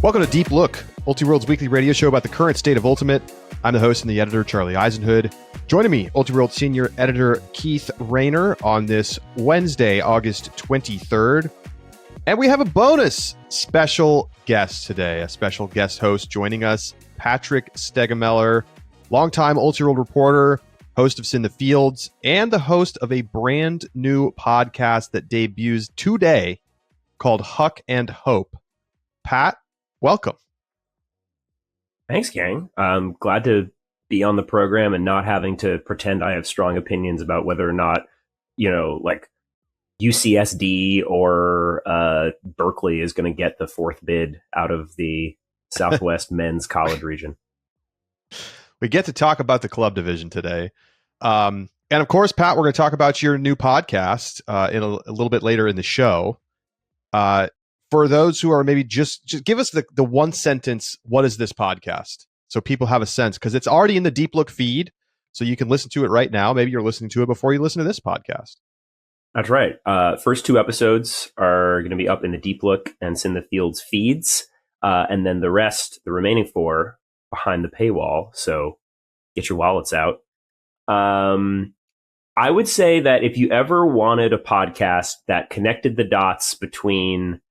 Welcome to Deep Look, Ultiworld's weekly radio show about the current state of Ultimate. I'm the host and the editor, Charlie Eisenhood. Joining me, Ultiworld senior editor Keith Rayner on this Wednesday, August 23rd. And we have a bonus special guest today, a special guest host joining us, Patrick Stegemoeller, longtime Ultiworld reporter, host of Sin the Fields, and the host of a brand new podcast that debuts today called Huck and Hope. Pat, welcome. Thanks, gang. I'm glad to be on the program and not having to pretend I have strong opinions about whether or not, like UCSD or Berkeley is going to get the fourth bid out of the Southwest men's college region. We get to talk about the club division today. And of course, Pat, we're going to talk about your new podcast in a little bit later in the show. For those who are maybe just give us the one sentence, what is this podcast? So people have a sense, because it's already in the Deep Look feed, so you can listen to it right now. Maybe you're listening to it before you listen to this podcast. That's right. First two episodes are going to be up in the Deep Look and Sin the Fields feeds, and then the remaining four, behind the paywall. So get your wallets out. I would say that if you ever wanted a podcast that connected the dots between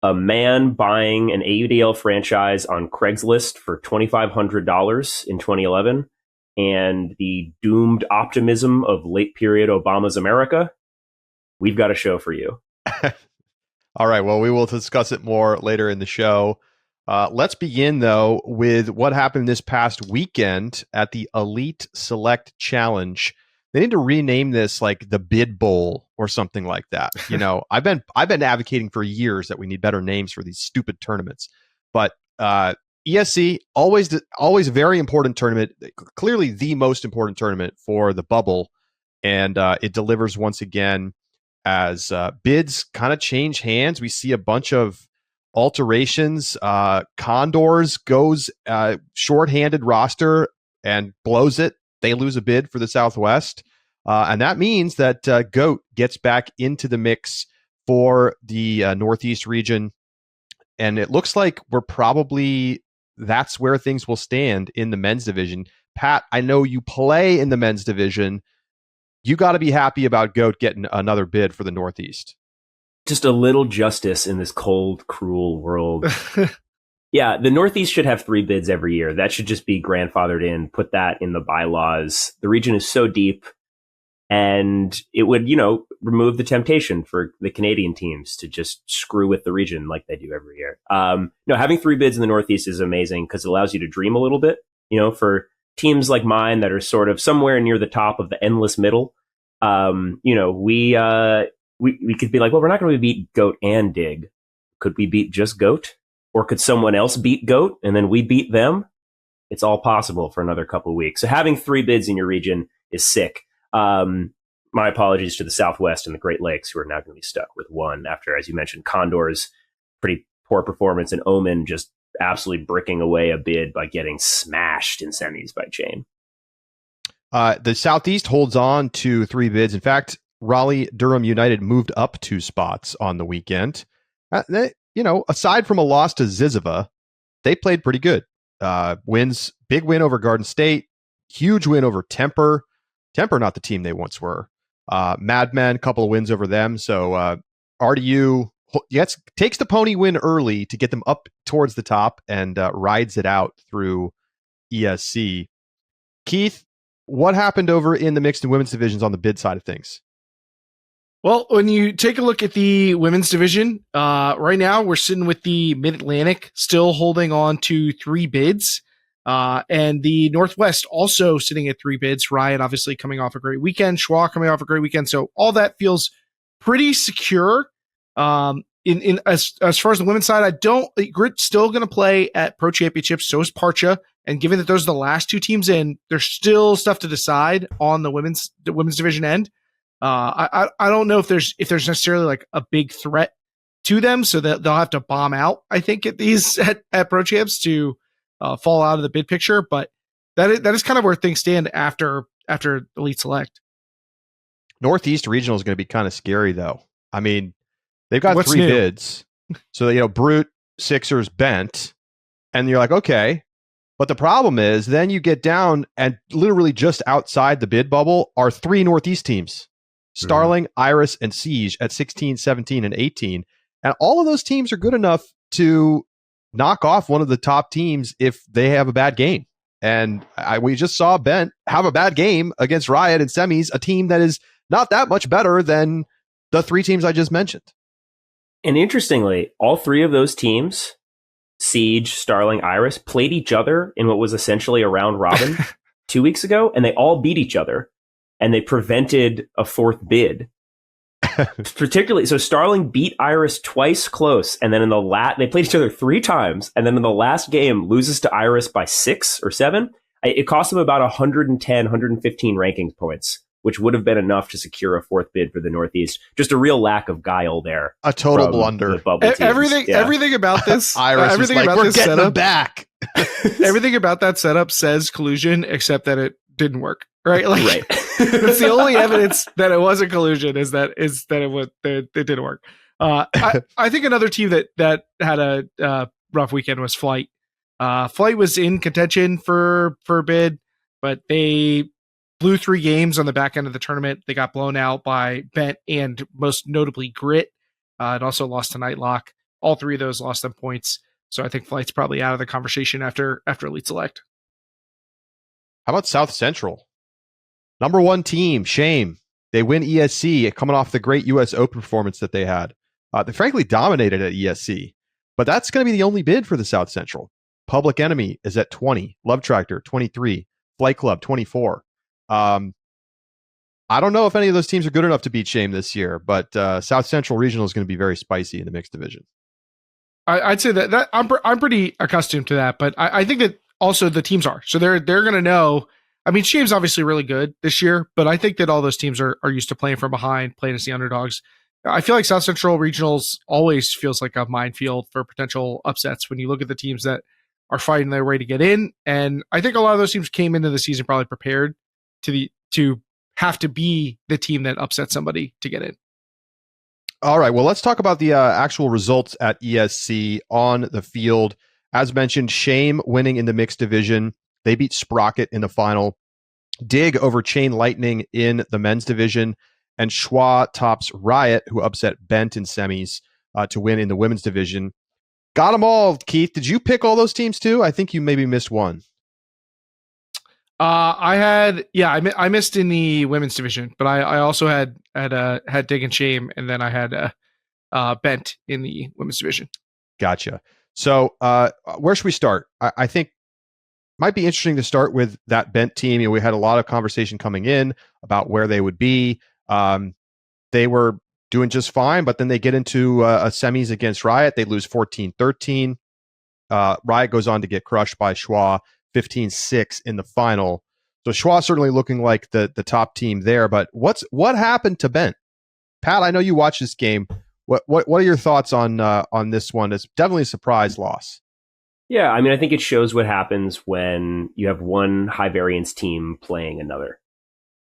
a man buying an AUDL franchise on Craigslist for $2,500 in 2011 and the doomed optimism of late period Obama's America, we've got a show for you. All right. Well, we will discuss it more later in the show. Let's begin, though, with what happened this past weekend at the Elite Select Challenge. They need to rename this like the Bid Bowl or something like that. I've been advocating for years that we need better names for these stupid tournaments. But ESC, always a very important tournament, clearly the most important tournament for the bubble. And it delivers once again as bids kind of change hands. We see a bunch of alterations. Condors goes shorthanded roster and blows it. They lose a bid for the Southwest. And that means that GOAT gets back into the mix for the Northeast region. And it looks like that's where things will stand in the men's division. Pat, I know you play in the men's division. You got to be happy about GOAT getting another bid for the Northeast. Just a little justice in this cold, cruel world. Yeah, the Northeast should have 3 bids every year. That should just be grandfathered in, put that in the bylaws. The region is so deep, and it would, remove the temptation for the Canadian teams to just screw with the region like they do every year. Having 3 bids in the Northeast is amazing because it allows you to dream a little bit, for teams like mine that are sort of somewhere near the top of the endless middle. We could be like, well, we're not going to beat GOAT and Dig. Could we beat just GOAT? Or could someone else beat GOAT and then we beat them? It's all possible for another couple of weeks. So having 3 bids in your region is sick. My apologies to the Southwest and the Great Lakes, who are now going to be stuck with 1 after, as you mentioned, Condors, pretty poor performance, and Omen just absolutely bricking away a bid by getting smashed in semis by Chain. The Southeast holds on to 3 bids. In fact, Raleigh-Durham United moved up 2 spots on the weekend. Aside from a loss to Zizova, they played pretty good. Big win over Garden State, huge win over Temper. Temper, not the team they once were. Madmen, couple of wins over them. So RDU takes the pony win early to get them up towards the top and rides it out through ESC. Keith, what happened over in the mixed and women's divisions on the bid side of things? Well, when you take a look at the women's division, right now we're sitting with the Mid-Atlantic still holding on to 3 bids, and the Northwest also sitting at 3 bids. Riot obviously coming off a great weekend, Schwa coming off a great weekend, so all that feels pretty secure. As far as the women's side, Grit's still going to play at Pro Championships, so is Parcha, and given that those are the last 2 teams in, there's still stuff to decide on the women's division end. I don't know if there's necessarily like a big threat to them, so that they'll have to bomb out, I think, at Pro Champs to fall out of the bid picture. But that is kind of where things stand after Elite Select. Northeast Regional is going to be kind of scary, though. I mean, they've got What's 3 new? bids. So, Brute, Sixers bent, and you're like, okay. But the problem is then you get down and literally just outside the bid bubble are 3 Northeast teams, Starling, Iris, and Siege at 16, 17, and 18. And all of those teams are good enough to knock off one of the top teams if they have a bad game. And we just saw Bent have a bad game against Riot in semis, a team that is not that much better than the 3 teams I just mentioned. And interestingly, all 3 of those teams, Siege, Starling, Iris, played each other in what was essentially a round robin 2 weeks ago, and they all beat each other, and they prevented a 4th bid. Particularly, so Starling beat Iris twice close, and then in they played each other 3 times, and then in the last game loses to Iris by 6 or 7. It cost them about 110, 115 rankings points, which would have been enough to secure a 4th bid for the Northeast. Just a real lack of guile there. A total blunder. Everything about this, Iris everything was like, about we're this getting setup, them back. everything about that setup says collusion, except that it didn't work. Right, like right. That's the only evidence that it wasn't collusion is that it didn't work. I think another team that had a rough weekend was Flight. Flight was in contention for bid, but they blew 3 games on the back end of the tournament. They got blown out by Bent and most notably Grit, and also lost to Nightlock. All 3 of those lost them points. So I think Flight's probably out of the conversation after Elite Select. How about South Central? Number 1 team, Shame. They win ESC coming off the great US Open performance that they had. They frankly dominated at ESC, but that's going to be the only bid for the South Central. Public Enemy is at 20, Love Tractor 23, Flight Club 24. I don't know if any of those teams are good enough to beat Shame this year, but South Central Regional is going to be very spicy in the mixed division. I'd say that I'm pretty accustomed to that, but I think that also the teams are. So they're going to know. I mean, Shame's obviously really good this year, but I think that all those teams are used to playing from behind, playing as the underdogs. I feel like South Central Regionals always feels like a minefield for potential upsets when you look at the teams that are fighting their way to get in. And I think a lot of those teams came into the season probably prepared to have to be the team that upsets somebody to get in. All right, well, let's talk about the actual results at ESC on the field. As mentioned, Shame winning in the mixed division. They beat Sprocket in the final. Dig over Chain Lightning in the men's division. And Schwa tops Riot, who upset Bent in semis to win in the women's division. Got them all, Keith. Did you pick all those teams too? I think you maybe missed one. I missed in the women's division, but I also had Dig and Shame, and then I had Bent in the women's division. Gotcha. So where should we start? I think might be interesting to start with that Bent team. You know, we had a lot of conversation coming in about where they would be. They were doing just fine, but then they get into a semis against Riot. They lose 14-13. Riot goes on to get crushed by Schwa 15-6 in the final. So Schwa certainly looking like the top team there. But what happened to Bent? Pat, I know you watched this game. What are your thoughts on this one? It's definitely a surprise loss. Yeah, I mean, I think it shows what happens when you have one high variance team playing another.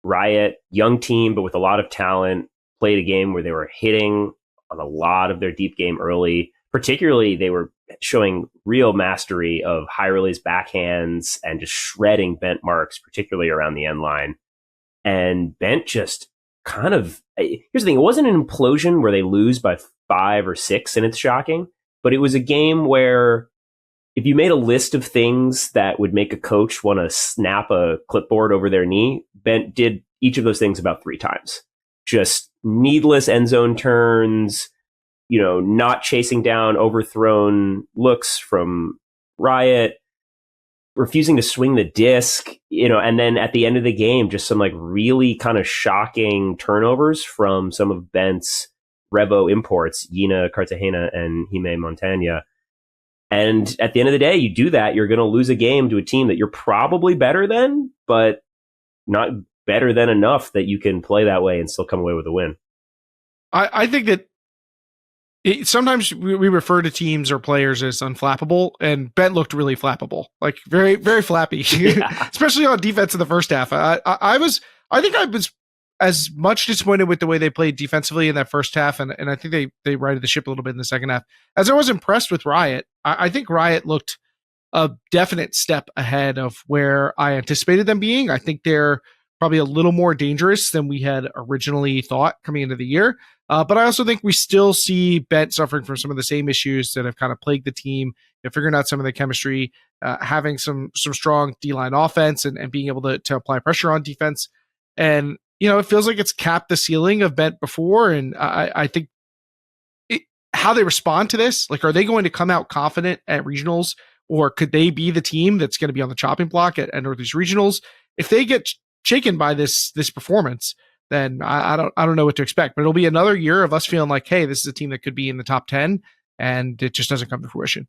Riot, young team, but with a lot of talent, played a game where they were hitting on a lot of their deep game early. Particularly, they were showing real mastery of high release backhands and just shredding Bent marks, particularly around the end line. And Bent just kind of, here's the thing, it wasn't an implosion where they lose by 5 or 6 and it's shocking, but it was a game where if you made a list of things that would make a coach want to snap a clipboard over their knee, Bent did each of those things about 3 times. Just needless end zone turns, not chasing down overthrown looks from Riot, refusing to swing the disc, and then at the end of the game, just some like really kind of shocking turnovers from some of Bent's Revo imports, Yina Cartagena and Hime Montaña. And at the end of the day, you do that, you're going to lose a game to a team that you're probably better than, but not better than enough that you can play that way and still come away with a win. I think that sometimes we refer to teams or players as unflappable, and Bent looked really flappable, like very, very flappy, yeah. Especially on defense in the first half. I was as much disappointed with the way they played defensively in that first half, and I think they righted the ship a little bit in the second half, as I was impressed with Riot. I think Riot looked a definite step ahead of where I anticipated them being. I think they're probably a little more dangerous than we had originally thought coming into the year. But I also think we still see Bent suffering from some of the same issues that have kind of plagued the team, figuring out some of the chemistry, having some strong D-line offense and being able to apply pressure on defense. And, it feels like it's capped the ceiling of Bent before. And I think how they respond to this, like, are they going to come out confident at regionals, or could they be the team that's going to be on the chopping block at Northeast regionals? If they get shaken by this performance, then I don't know what to expect. But it'll be another year of us feeling like, hey, this is a team that could be in the top 10, and it just doesn't come to fruition.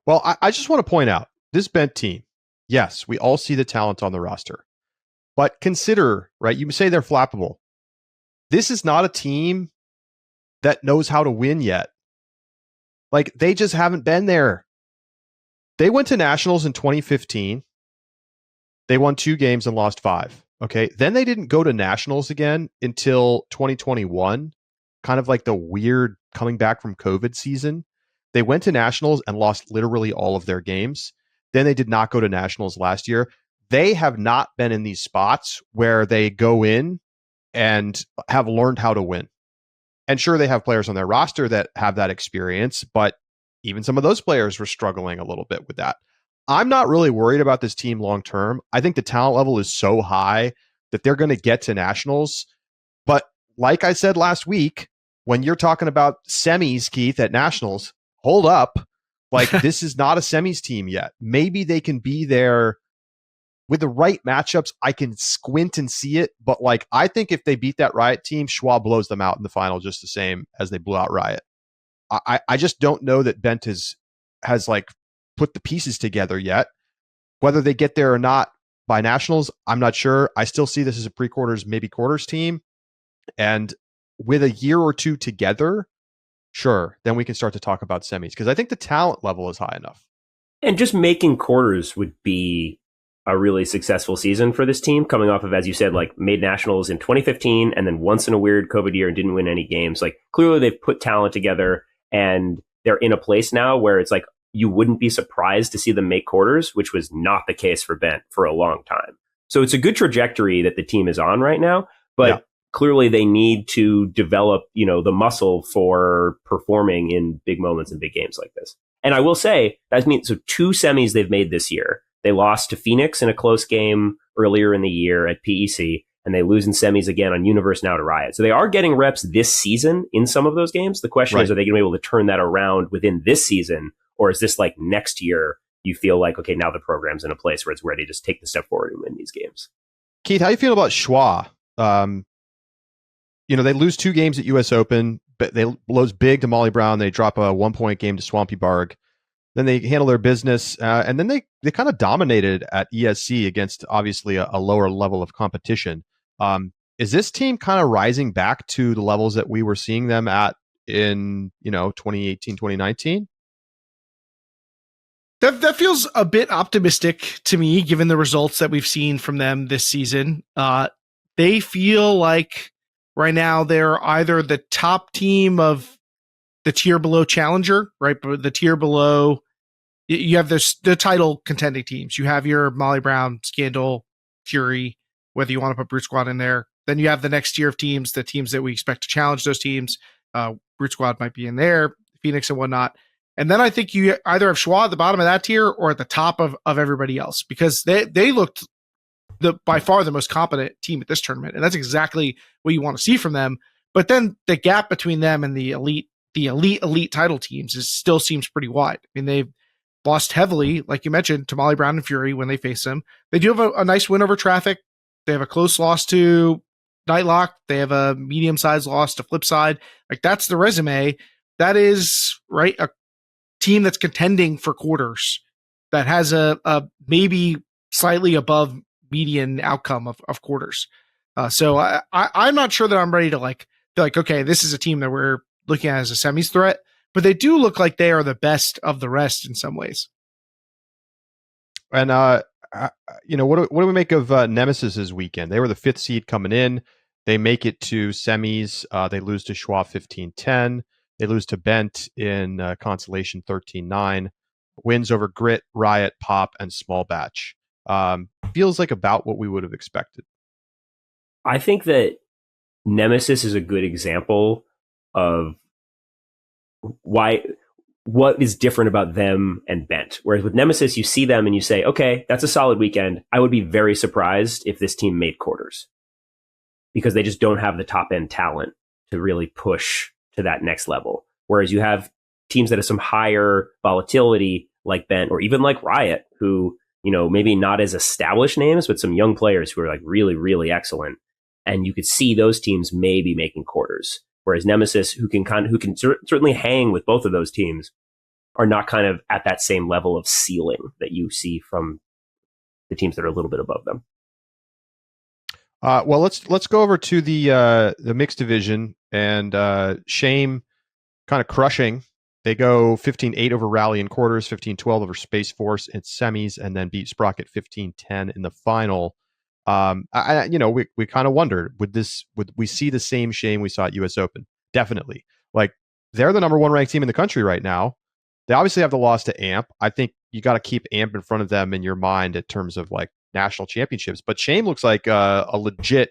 Well, I just want to point out this Bent team. Yes, we all see the talent on the roster, but consider, right? You say they're flappable. This is not a team that knows how to win yet. Like, they just haven't been there. They went to nationals in 2015. They won 2 games and lost 5. Okay. Then they didn't go to nationals again until 2021, kind of like the weird coming back from COVID season. They went to nationals and lost literally all of their games. Then they did not go to nationals last year. They have not been in these spots where they go in and have learned how to win. And sure, they have players on their roster that have that experience, but even some of those players were struggling a little bit with that. I'm not really worried about this team long term. I think the talent level is so high that they're going to get to nationals. But like I said last week, when you're talking about semis, Keith, at nationals, hold up. Like, this is not a semis team yet. Maybe they can be there with the right matchups. I can squint and see it. But like, I think if they beat that Riot team, Schwab blows them out in the final just the same as they blew out Riot. I just don't know that Bent has like put the pieces together yet. Whether they get there or not by nationals, I'm not sure. I still see this as a pre-quarters, maybe quarters team. And with a year or two together, sure, then we can start to talk about semis, because I think the talent level is high enough. And just making quarters would be a really successful season for this team, coming off of, as you said, like, made nationals in 2015 and then once in a weird COVID year and didn't win any games. Like, clearly they've put talent together and they're in a place now where it's like you wouldn't be surprised to see them make quarters, which was not the case for Bent for a long time. So it's a good trajectory that the team is on right now, but clearly they need to develop, the muscle for performing in big moments and big games like this. And I will say, that means, so 2 semis they've made this year. They lost to Phoenix in a close game earlier in the year at PEC, and they lose in semis again on Universe now to Riot. So they are getting reps this season in some of those games. The question is, are they going to be able to turn that around within this season? Or is this like next year you feel like, okay, now the program's in a place where it's ready to just take the step forward and win these games? Keith, how do you feel about Schwa? They lose 2 games at US Open, but they lose big to Molly Brown. They drop a 1-point game to Swampy Barg. Then they handle their business, and then they kind of dominated at ESC against obviously a lower level of competition. Is this team kind of rising back to the levels that we were seeing them at in 2018, 2019? That feels a bit optimistic to me, given the results that we've seen from them this season. They feel like right now they're either the top team of the tier below challenger, right? But the tier below, you have the title contending teams. You have your Molly Brown, Scandal, Fury, whether you want to put Brute Squad in there. Then you have the next tier of teams, the teams that we expect to challenge those teams. Brute Squad might be in there, Phoenix and whatnot. And then I think you either have Schwa at the bottom of that tier or at the top of everybody else, because they looked by far the most competent team at this tournament. And that's exactly what you want to see from them. But then the gap between them and the elite title teams still seems pretty wide. I mean, they've lost heavily, like you mentioned, to Molly Brown and Fury when they face them. They do have a nice win over Traffic. They have a close loss to Nightlock. They have a medium-sized loss to Flipside. Like, that's the resume. That is, right, a team that's contending for quarters, that has a maybe slightly above median outcome of quarters. So I'm not sure that I'm ready to feel like, okay, this is a team that we're looking at as a semis threat, but they do look like they are the best of the rest in some ways. And what do we make of Nemesis's weekend? They were the 5th seed coming in. They make it to semis. They lose to Schwa 15-10. They lose to Bent in consolation 13-9. Wins over Grit, Riot, Pop, and Small Batch. Feels like about what we would have expected. I think that Nemesis is a good example of what is different about them and Bent. Whereas with Nemesis, you see them and you say, okay, that's a solid weekend. I would be very surprised if this team made quarters because they just don't have the top end talent to really push to that next level. Whereas you have teams that have some higher volatility like Bent or even like Riot, who, maybe not as established names, but some young players who are like really, really excellent. And you could see those teams maybe making quarters. Whereas Nemesis, who can certainly hang with both of those teams, are not kind of at that same level of ceiling that you see from the teams that are a little bit above them. Well, let's go over to the mixed division and Shame kind of crushing. They go 15-8 over Rally in quarters, 15-12 over Space Force in semis, and then beat Sprocket 15-10 in the final. We kind of wondered, would we see the same Shame we saw at US Open? Definitely. Like, they're the number 1 ranked team in the country right now. They obviously have the loss to AMP. I think you got to keep AMP in front of them in your mind in terms of like national championships. But Shame looks like a legit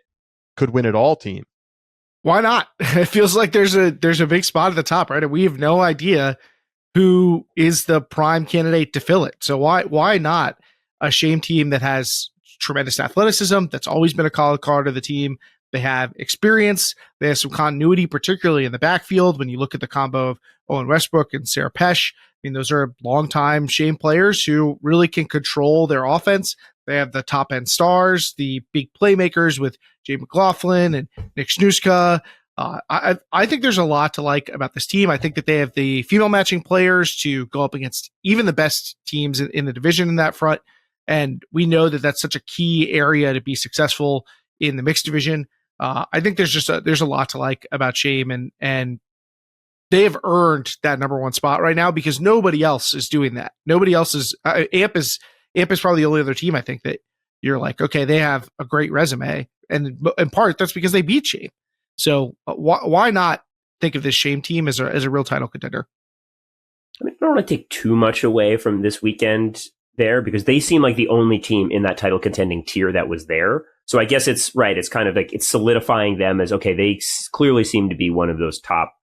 could win it all team. Why not? It feels like there's a big spot at the top, right? And we have no idea who is the prime candidate to fill it. So why not a Shame team that has tremendous athleticism, that's always been a calling card of the team? They have experience. They have some continuity, particularly in the backfield. When you look at the combo of Owen Westbrook and Sarah Pesh, those are longtime Shame players who really can control their offense. They have the top end stars, the big playmakers with Jay McLaughlin and Nick Snuska. I think there's a lot to like about this team. I think that they have the female matching players to go up against even the best teams in the division in that front. And we know that that's such a key area to be successful in the mixed division. I think there's a lot to like about Shame, and they have earned that number 1 spot right now because nobody else is doing that. Nobody else is. AMP is probably the only other team I think that you're like, okay, they have a great resume, and in part that's because they beat Shame. So why not think of this Shame team as a real title contender? I don't want to take too much away from this weekend there because they seem like the only team in that title contending tier that was there. So I guess it's right. It's kind of like it's solidifying them as, okay, they clearly seem to be one of those top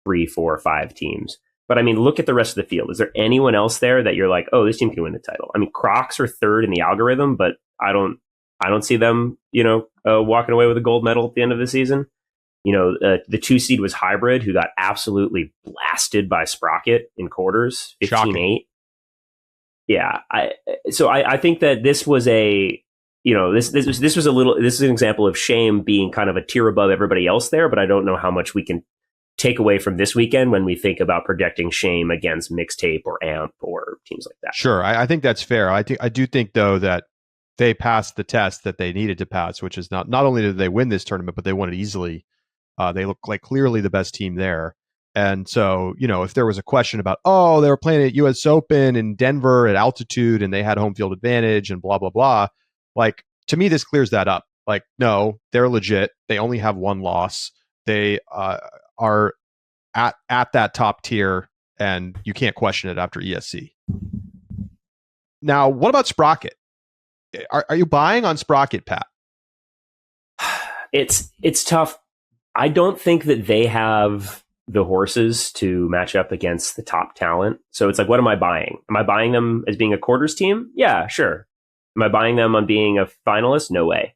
3, 4, 5 teams. But look at the rest of the field. Is there anyone else there that you're like, oh, this team can win the title? Crocs are 3rd in the algorithm, but I don't see them, walking away with a gold medal at the end of the season. The 2 seed was Hybrid, who got absolutely blasted by Sprocket in quarters, 15-8. Yeah. I think that this was this is an example of Shame being kind of a tier above everybody else there, but I don't know how much we can take away from this weekend when we think about projecting Shame against Mixtape or AMP or teams like that. Sure. I think that's fair. I do think though that they passed the test that they needed to pass, which is not only did they win this tournament, but they won it easily. They look like clearly the best team there. And so, if there was a question about, oh, they were playing at US Open in Denver at altitude and they had home field advantage and blah, blah, blah. Like, to me, this clears that up. Like, no, they're legit. They only have 1 loss. They are at that top tier, and you can't question it after ESC. Now, what about Sprocket? Are you buying on Sprocket, Pat? It's tough. I don't think that they have the horses to match up against the top talent. So it's like, what am I buying? Am I buying them as being a quarters team? Yeah, sure. Am I buying them on being a finalist? No way.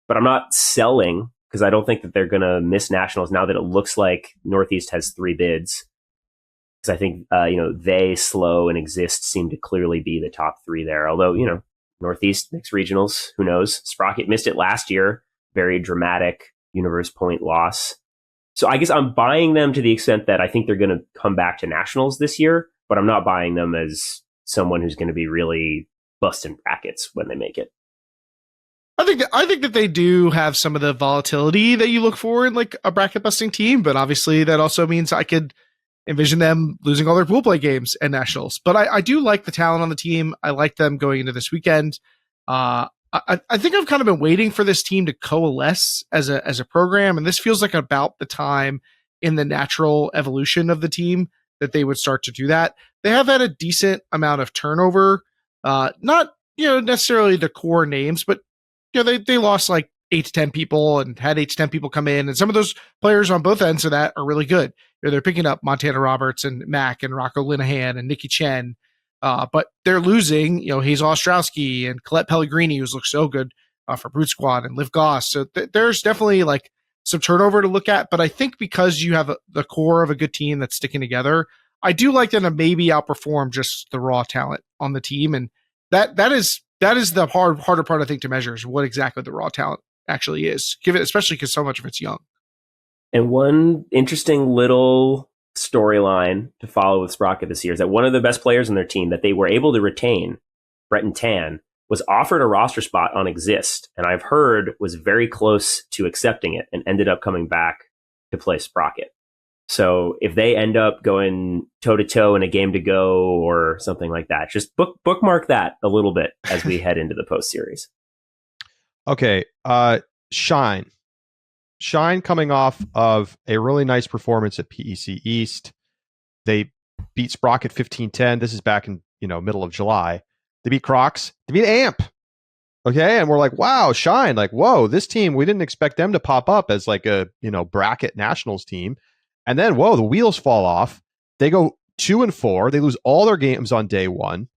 But I'm not selling because I don't think that they're going to miss nationals now that it looks like Northeast has 3 bids. Because I think, they, Slow, and Exist seem to clearly be the top 3 there. Although, Northeast mixed regionals, who knows? Sprocket missed it last year. Very dramatic Universe Point loss. So I guess I'm buying them to the extent that I think they're going to come back to nationals this year, but I'm not buying them as someone who's going to be really busting brackets when they make it. I think that they do have some of the volatility that you look for in like a bracket busting team, but obviously that also means I could envision them losing all their pool play games and nationals. But I do like the talent on the team. I like them going into this weekend. I think I've kind of been waiting for this team to coalesce as a program, and this feels like about the time in the natural evolution of the team that they would start to do that. They have had a decent amount of turnover, not necessarily the core names, but they lost like 8 to 10 people and had 8 to 10 people come in, and some of those players on both ends of that are really good. They're picking up Montana Roberts and Mack and Rocco Linehan and Nikki Chen. But they're losing, Hazel Ostrowski and Colette Pellegrini, who's looked so good for Brute Squad, and Liv Goss. So there's definitely like some turnover to look at. But I think because you have the core of a good team that's sticking together, I do like them to maybe outperform just the raw talent on the team. And that is the harder part, I think, to measure, is what exactly the raw talent actually is, especially because so much of it's young. And one interesting little storyline to follow with Sprocket this year is that one of the best players on their team that they were able to retain, Breton Tan, was offered a roster spot on Exist, and I've heard was very close to accepting it and ended up coming back to play Sprocket. So if they end up going toe-to-toe in a game to go or something like that, just bookmark that a little bit as we head into the post-series. Okay, Shine coming off of a really nice performance at PEC East. They beat Sprocket 15-10. This is back in middle of July. They beat Crocs. They beat AMP. Okay, and we're like, wow, Shine, like, whoa, this team, we didn't expect them to pop up as like a bracket nationals team. And then, whoa, the wheels fall off. They go 2-4. They lose all their games on day one.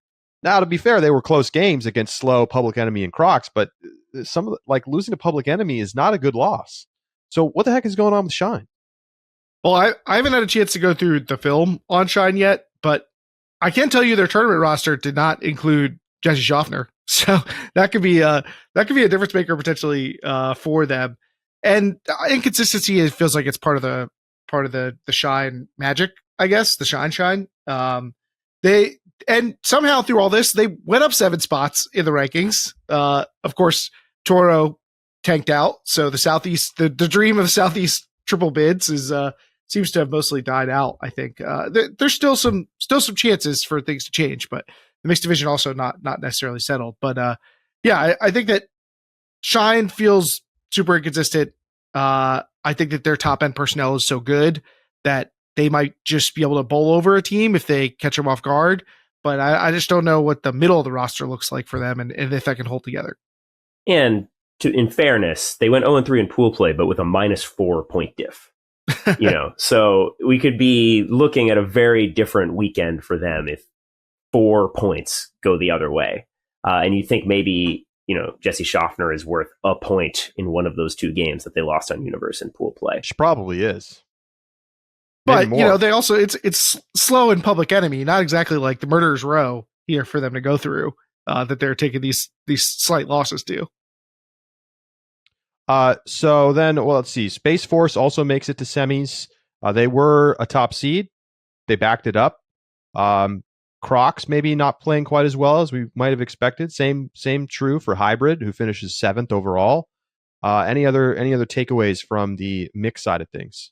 Now, to be fair, they were close games against Slow, Public Enemy, and Crocs, but losing to Public Enemy is not a good loss. So what the heck is going on with Shine? Well, I haven't had a chance to go through the film on Shine yet, but I can tell you their tournament roster did not include Jesse Schaffner. So that could be a difference maker potentially for them. And inconsistency, it feels like it's part of the Shine magic, I guess, the Shine. And somehow through all this, they went up 7 spots in the rankings. Of course, Toro tanked out, so the Southeast, the dream of Southeast triple bids seems to have mostly died out. I think there's still some chances for things to change, but the mixed division also not necessarily settled. But I think that Shine feels super inconsistent. I think that their top end personnel is so good that they might just be able to bowl over a team if they catch them off guard. But I just don't know what the middle of the roster looks like for them and if that can hold together. And in fairness, they went 0-3 in pool play, but with a -4 point diff. So we could be looking at a very different weekend for them if 4 points go the other way. And you think maybe, Jesse Schaffner is worth a point in one of those 2 games that they lost on Universe in pool play. She probably is. But, they also, it's Slow and Public Enemy, not exactly like the Murderer's Row here for them to go through, that they're taking these slight losses to. So then, let's see. Space Force also makes it to semis. They were a top seed. They backed it up. Crocs maybe not playing quite as well as we might have expected. Same true for Hybrid, who finishes 7th overall. Any other takeaways from the mix side of things?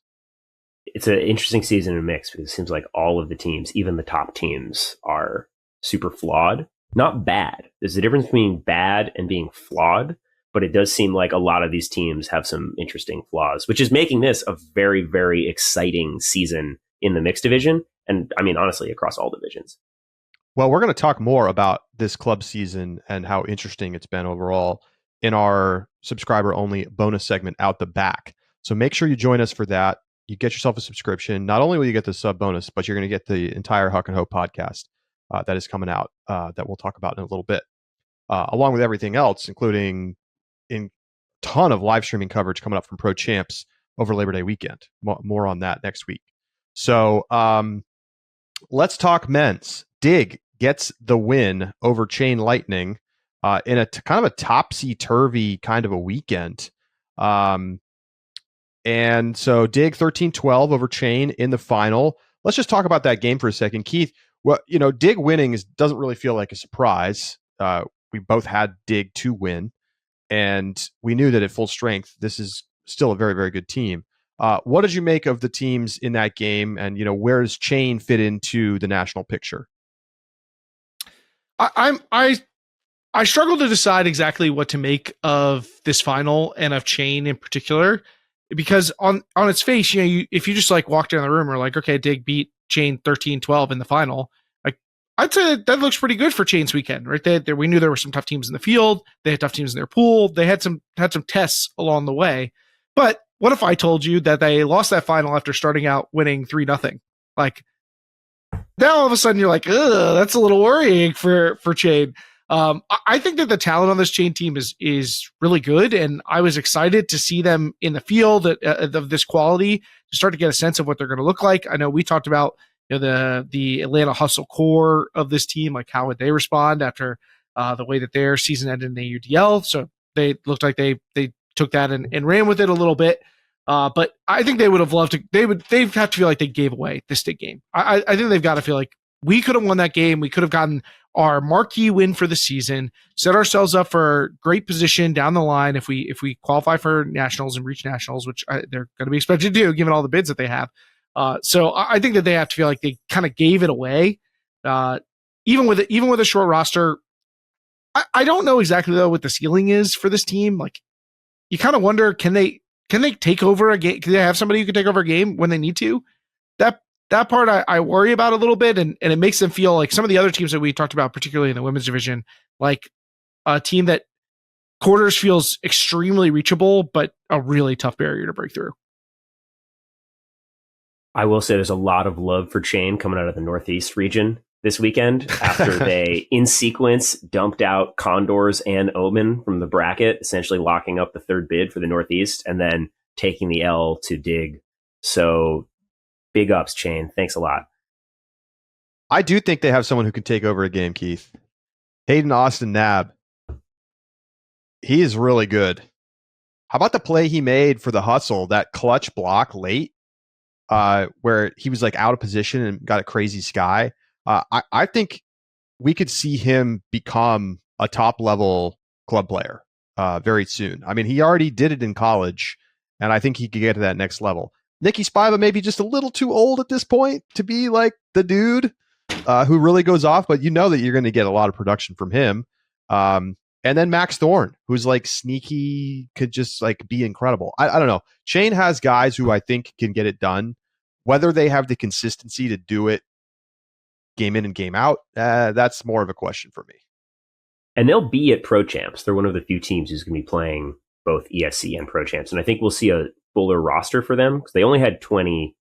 It's an interesting season in mix because it seems like all of the teams, even the top teams, are super flawed. Not bad. There's a difference between bad and being flawed. But it does seem like a lot of these teams have some interesting flaws, which is making this a very, very exciting season in the mixed division. And I mean, honestly, across all divisions. Well, we're going to talk more about this club season and how interesting it's been overall in our subscriber-only bonus segment Out the Back. So make sure you join us for that. You get yourself a subscription. Not only will you get the sub bonus, but you're going to get the entire Huck and Hope podcast that is coming out that we'll talk about in a little bit, along with everything else, including in ton of live streaming coverage coming up from Pro Champs over Labor Day weekend. More on that next week. So let's talk men's. Dig gets the win over Chain Lightning in a kind of a topsy-turvy kind of a weekend. And so Dig 13-12 over Chain in the final. Let's just talk about that game for a second. Keith, well, Dig winning doesn't really feel like a surprise. We both had Dig to win. And we knew that at full strength, this is still a very, very good team. What did you make of the teams in that game? And, where does Chain fit into the national picture? I I struggle to decide exactly what to make of this final and of Chain in particular, because on its face, if you just like walk down the room or like, okay, Dig beat Chain 13-12 in the final, like I'd say that looks pretty good for Chain's weekend, right? We knew there were some tough teams in the field. They had tough teams in their pool. They had some tests along the way. But what if I told you that they lost that final after starting out winning 3-0? Like now all of a sudden you're like, ugh, that's a little worrying for Chain. I think that the talent on this Chain team is really good, and I was excited to see them in the field of this quality to start to get a sense of what they're going to look like. I know we talked about the Atlanta hustle core of this team, like how would they respond after the way that their season ended in the AUDL. So they looked like they took that and ran with it a little bit. But I think they would have loved to. They'd have to feel like they gave away this Stig game. I think they've got to feel like we could have won that game. We could have gotten our marquee win for the season, set ourselves up for great position down the line if we qualify for nationals and reach nationals, which they're going to be expected to do given all the bids that they have. So I think that they have to feel like they kind of gave it away, even with a short roster. I don't know exactly though what the ceiling is for this team. Like you kind of wonder, can they take over a game? Can they have somebody who can take over a game when they need to? That part I worry about a little bit, and it makes them feel like some of the other teams that we talked about, particularly in the women's division, like a team that quarters feels extremely reachable, but a really tough barrier to break through. I will say there's a lot of love for Chain coming out of the Northeast region this weekend after they, in sequence, dumped out Condors and Omen from the bracket, essentially locking up the third bid for the Northeast, and then taking the L to Dig. So big ups, Chain. Thanks a lot. I do think they have someone who can take over a game, Keith. Hayden Austin Nab. He is really good. How about the play he made for the hustle, that clutch block late, where he was like out of position and got a crazy sky? I think we could see him become a top level club player very soon. I mean, he already did it in college, and I think he could get to that next level. Nikki Spiva may be just a little too old at this point to be like the dude who really goes off, but you know that you're going to get a lot of production from him. And then Max Thorne, who's like sneaky, could just like be incredible. I don't know. Chain has guys who I think can get it done. Whether they have the consistency to do it game in and game out, that's more of a question for me. And they'll be at Pro Champs. They're one of the few teams who's going to be playing both ESC and Pro Champs. And I think we'll see a fuller roster for them because they only had 20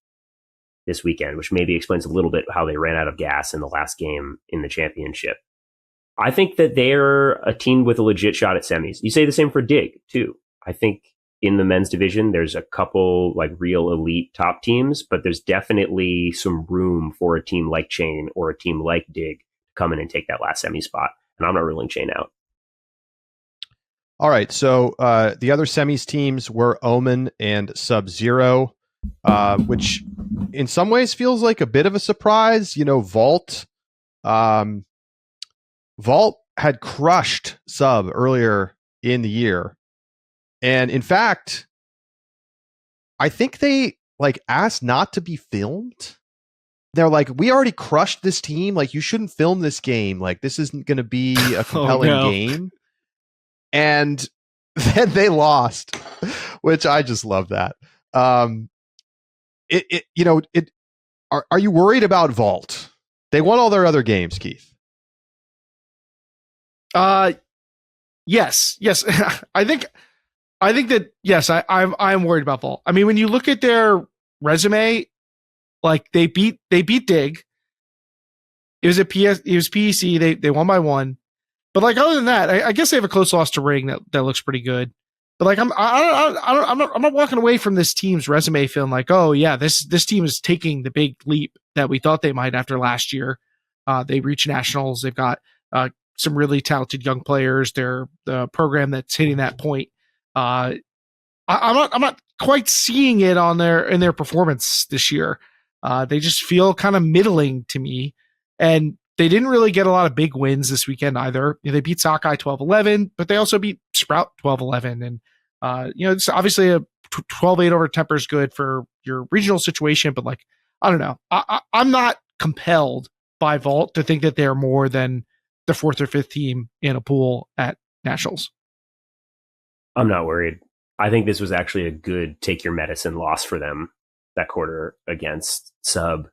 this weekend, which maybe explains a little bit how they ran out of gas in the last game in the championship. I think that they're a team with a legit shot at semis. You say the same for Dig, too. I think in the men's division, there's a couple like real elite top teams, but there's definitely some room for a team like Chain or a team like Dig to come in and take that last semi spot. And I'm not ruling Chain out. All right, so the other semis teams were Omen and Sub-Zero, which in some ways feels like a bit of a surprise. You know, Vault had crushed Sub earlier in the year. And in fact, I think they like asked not to be filmed. They're like, we already crushed this team. Like, you shouldn't film this game. Like, this isn't going to be a compelling game. And then they lost, which I just love that. Are you worried about Vault? They won all their other games, Keith. Yes. I think that yes, I'm worried about Vault. I mean, when you look at their resume, like they beat Dig. It was PEC. They won by 1. But like other than that, I guess they have a close loss to Ring that looks pretty good. But like I'm not walking away from this team's resume feeling like, oh yeah, this team is taking the big leap that we thought they might after last year. They reached nationals. They've got some really talented young players. They're the program that's hitting that point. I'm not quite seeing it in their performance this year. They just feel kind of middling to me, and they didn't really get a lot of big wins this weekend either. They beat Sockeye 12-11, but they also beat Sprout 12-11. And, it's obviously a 12-8 over Temper is good for your regional situation, but like, I don't know. I'm not compelled by Vault to think that they're more than the fourth or fifth team in a pool at nationals. I'm not worried. I think this was actually a good take your medicine loss for them that quarter against Sub.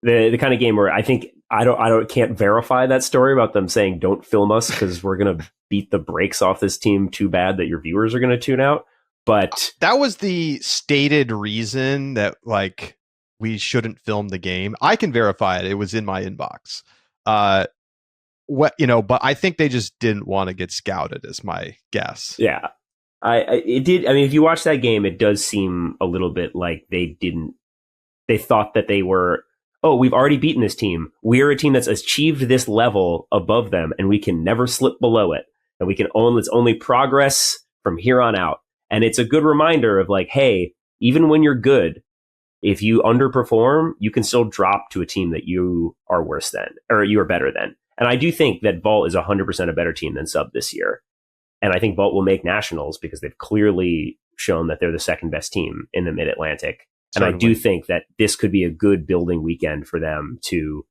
The kind of game where I think I can't verify that story about them saying don't film us because we're gonna beat the brakes off this team too bad that your viewers are gonna tune out. But that was the stated reason that like we shouldn't film the game. I can verify it. It was in my inbox. But I think they just didn't want to get scouted, is my guess. Yeah. It did. I mean, if you watch that game, it does seem a little bit like they thought that they were, oh, we've already beaten this team. We're a team that's achieved this level above them and we can never slip below it. And it's only progress from here on out. And it's a good reminder of like, hey, even when you're good, if you underperform, you can still drop to a team that you are worse than, or you are better than. And I do think that Vault is 100% a better team than Sub this year. And I think Vault will make nationals because they've clearly shown that they're the second best team in the Mid-Atlantic. And I do think that this could be a good building weekend for them to,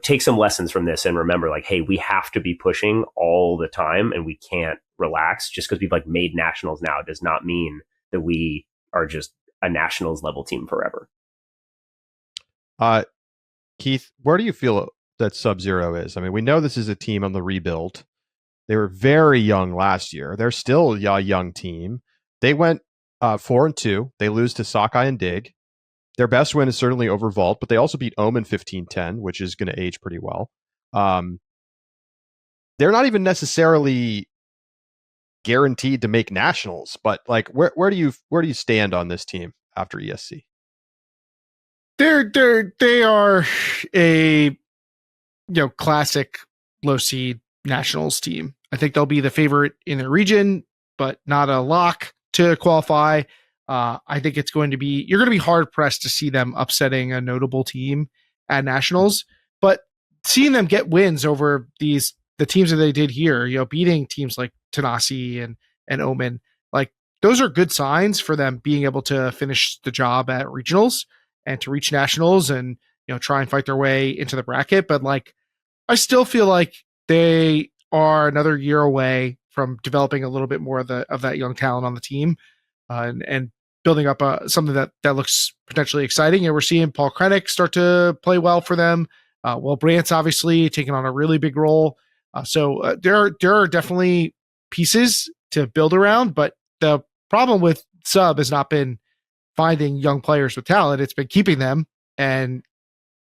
take some lessons from this and remember like, hey, we have to be pushing all the time and we can't relax. Just because we've like made nationals now does not mean that we are just a nationals level team forever. Keith, where do you feel that Sub-Zero is? I mean, we know this is a team on the rebuild. They were very young last year. They're still a young team. They went 4-2. They lose to Sockeye and Dig. Their best win is certainly over Vault, but they also beat Omen 15-10, which is going to age pretty well. They're not even necessarily guaranteed to make nationals, but like, where do you stand on this team after ESC? They are a classic low seed nationals team. I think they'll be the favorite in their region, but not a lock to qualify. I think you're going to be hard pressed to see them upsetting a notable team at nationals, but seeing them get wins over the teams that they did here, beating teams like Tanasi and Omen, like those are good signs for them being able to finish the job at regionals and to reach nationals and, try and fight their way into the bracket. But like, I still feel like they are another year away from developing a little bit more of that young talent on the team, and building up something that looks potentially exciting. And we're seeing Paul Krennic start to play well for them. Will Brant's obviously taking on a really big role. So there are definitely pieces to build around, but the problem with Sub has not been finding young players with talent. It's been keeping them and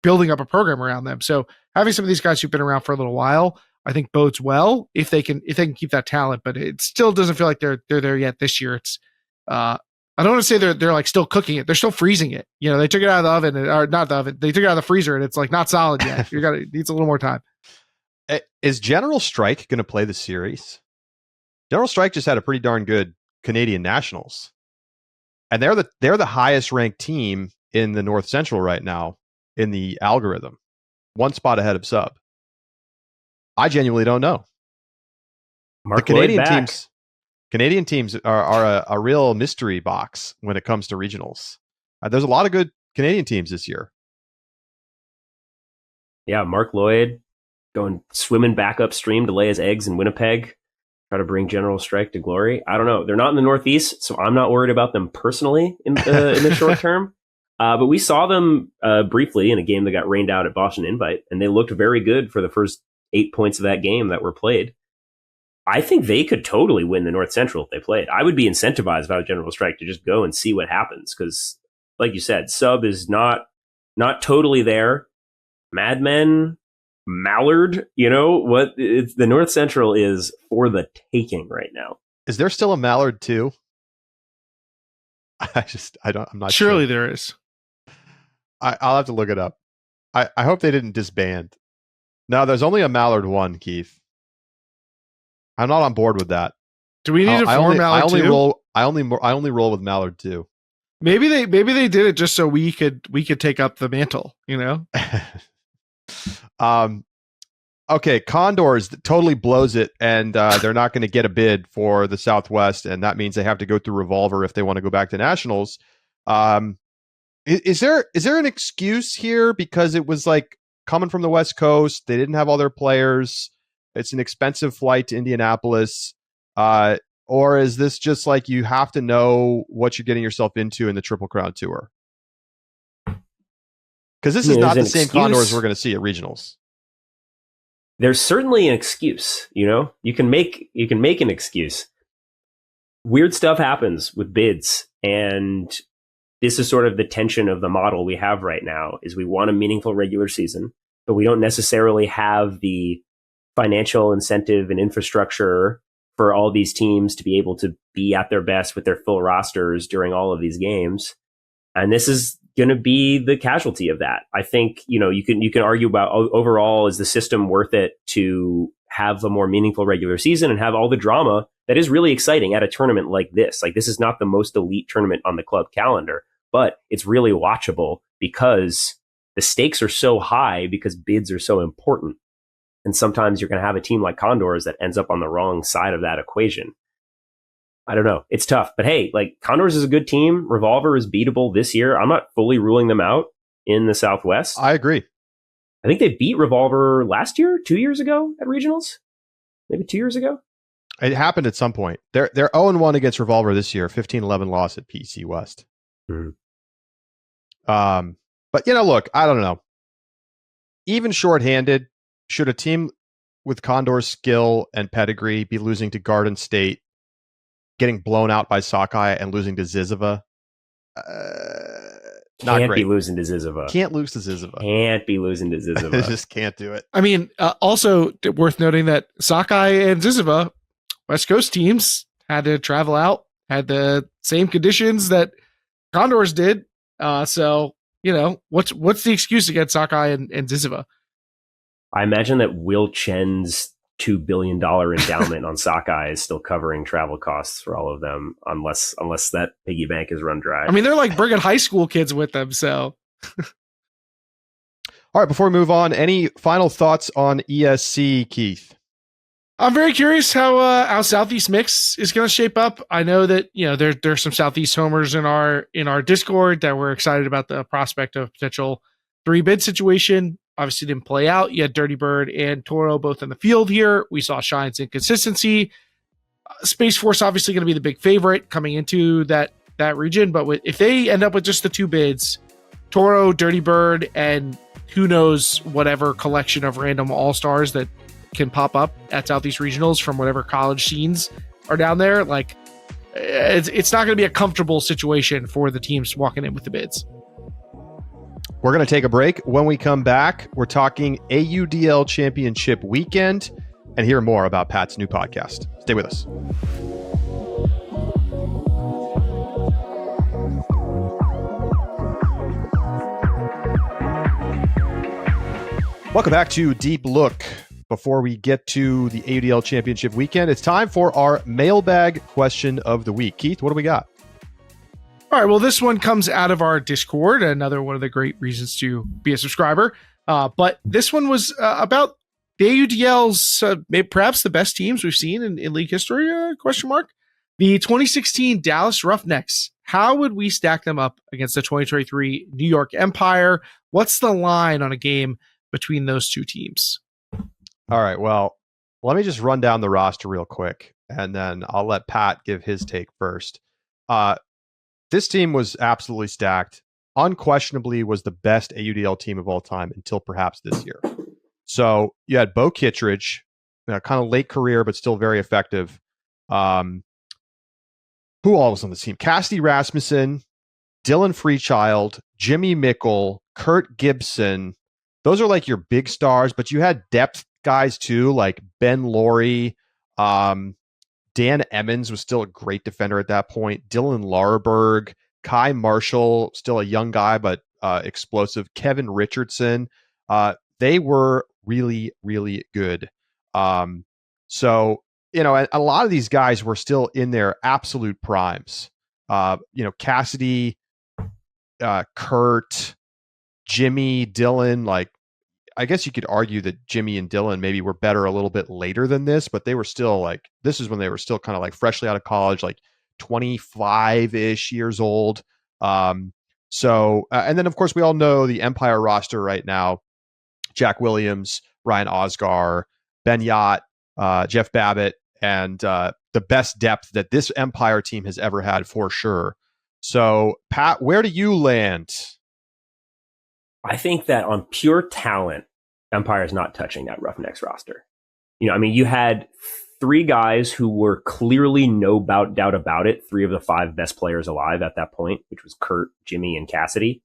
building up a program around them. So having some of these guys who've been around for a little while, I think bodes well if they can keep that talent, but it still doesn't feel like they're there yet this year. It's I don't want to say they're like still cooking it. They're still freezing it. They took it out of the oven, or not the oven. They took it out of the freezer and it's like not solid yet. It needs a little more time. Is General Strike going to play the series? General Strike just had a pretty darn good Canadian Nationals. And they're the highest ranked team in the North Central right now in the algorithm. One spot ahead of Sub. I genuinely don't know. Mark the Canadian teams are a real mystery box when it comes to regionals. There's a lot of good Canadian teams this year. Yeah, Mark Lloyd going swimming back upstream to lay his eggs in Winnipeg, try to bring General Strike to glory. I don't know. They're not in the Northeast, so I'm not worried about them personally in the short term. But we saw them briefly in a game that got rained out at Boston Invite, and they looked very good for the first 8 points of that game that were played. I think they could totally win the North Central if they played. I would be incentivized by General Strike to just go and see what happens because, like you said, Sub is not totally there. Mad Men, Mallard, the North Central is for the taking right now. Is there still a Mallard too? I'm not sure. Surely there is. I'll have to look it up. I hope they didn't disband. No, there's only a Mallard 1, Keith. I'm not on board with that. Do we need to form Mallard 2? I only roll with Mallard 2. Maybe they did it just so we could take up the mantle, Okay, Condors totally blows it, and they're not going to get a bid for the Southwest, and that means they have to go through Revolver if they want to go back to Nationals. Is there an excuse here because it was like coming from the West Coast? They didn't have all their players. It's an expensive flight to Indianapolis. Or is this just like you have to know what you're getting yourself into in the Triple Crown Tour? Because this is not the same Condors we're going to see at regionals. There's certainly an excuse, you can make an excuse. Weird stuff happens with bids, and this is sort of the tension of the model we have right now. Is we want a meaningful regular season, but we don't necessarily have the financial incentive and infrastructure for all these teams to be able to be at their best with their full rosters during all of these games. And this is going to be the casualty of that. I think, you can argue about overall, is the system worth it to have a more meaningful regular season and have all the drama that is really exciting at a tournament like this? Like, this is not the most elite tournament on the club calendar, but it's really watchable because the stakes are so high because bids are so important. And sometimes you're going to have a team like Condors that ends up on the wrong side of that equation. I don't know. It's tough. But hey, like, Condors is a good team. Revolver is beatable this year. I'm not fully ruling them out in the Southwest. I agree. I think they beat Revolver last year, 2 years ago at regionals. Maybe 2 years ago. It happened at some point. They're 0-1 against Revolver this year, 15-11 loss at PEC West. Mm-hmm. But, look, I don't know. Even shorthanded, should a team with Condor's skill and pedigree be losing to Garden State, getting blown out by Sockeye, and losing to Zizova? Not Can't great. be losing to Zizova. Can't lose to Zizova. Can't be losing to Zizova. Just can't do it. I mean, also worth noting that Sockeye and Zizova, West Coast teams, had to travel out, had the same conditions that Condors did. So, what's the excuse against Sockeye and Zizova? I imagine that Will Chen's $2 billion endowment on Sockeye is still covering travel costs for all of them, unless that piggy bank is run dry. I mean, they're like bringing high school kids with them, so. All right, before we move on, any final thoughts on ESC, Keith? I'm very curious how Southeast Mix is going to shape up. I know that there's some Southeast homers in our Discord that we're excited about the prospect of potential 3-bid situation. Obviously didn't play out. You had Dirty Bird and Toro both in the field here. We saw Shine's inconsistency. Space Force obviously going to be the big favorite coming into that region, but if they end up with just the 2 bids, Toro, Dirty Bird, and who knows whatever collection of random all-stars that can pop up at Southeast Regionals from whatever college scenes are down there, like, it's not going to be a comfortable situation for the teams walking in with the bids. We're going to take a break. When we come back, we're talking AUDL Championship Weekend and hear more about Pat's new podcast. Stay with us. Welcome back to Deep Look. Before we get to the AUDL Championship Weekend, it's time for our Mailbag question of the week. Keith, what do we got? All right, well, this one comes out of our Discord, another one of the great reasons to be a subscriber. But this one was about the AUDL's perhaps the best teams we've seen in league history, question mark. The 2016 Dallas Roughnecks. How would we stack them up against the 2023 New York Empire? What's the line on a game between those two teams? All right, well, let me just run down the roster real quick, and then I'll let Pat give his take first. This team was absolutely stacked. Unquestionably was the best AUDL team of all time until perhaps this year. So you had Bo Kittredge, kind of late career, but still very effective. Who all was on the team? Cassidy Rasmussen, Dylan Freechild, Jimmy Mickle, Kurt Gibson. Those are like your big stars, but you had depth guys too, like Ben Laurie. Dan Emmons was still a great defender at that point. Dylan Larberg, Kai Marshall, still a young guy, but explosive. Kevin Richardson. They were really, really good. So, a lot of these guys were still in their absolute primes. Cassidy, Kurt, Jimmy, Dylan, like, I guess you could argue that Jimmy and Dylan maybe were better a little bit later than this, but they were still like, this is when they were still kind of like freshly out of college, like 25-ish years old. And then of course we all know the Empire roster right now: Jack Williams, Ryan Osgar, Ben Yacht, Jeff Babbitt, and the best depth that this Empire team has ever had for sure. So, Pat, where do you land? I think that on pure talent, Empire is not touching that Roughnecks roster. You had 3 guys who were clearly no doubt about it. 3 of the 5 best players alive at that point, which was Kurt, Jimmy, and Cassidy.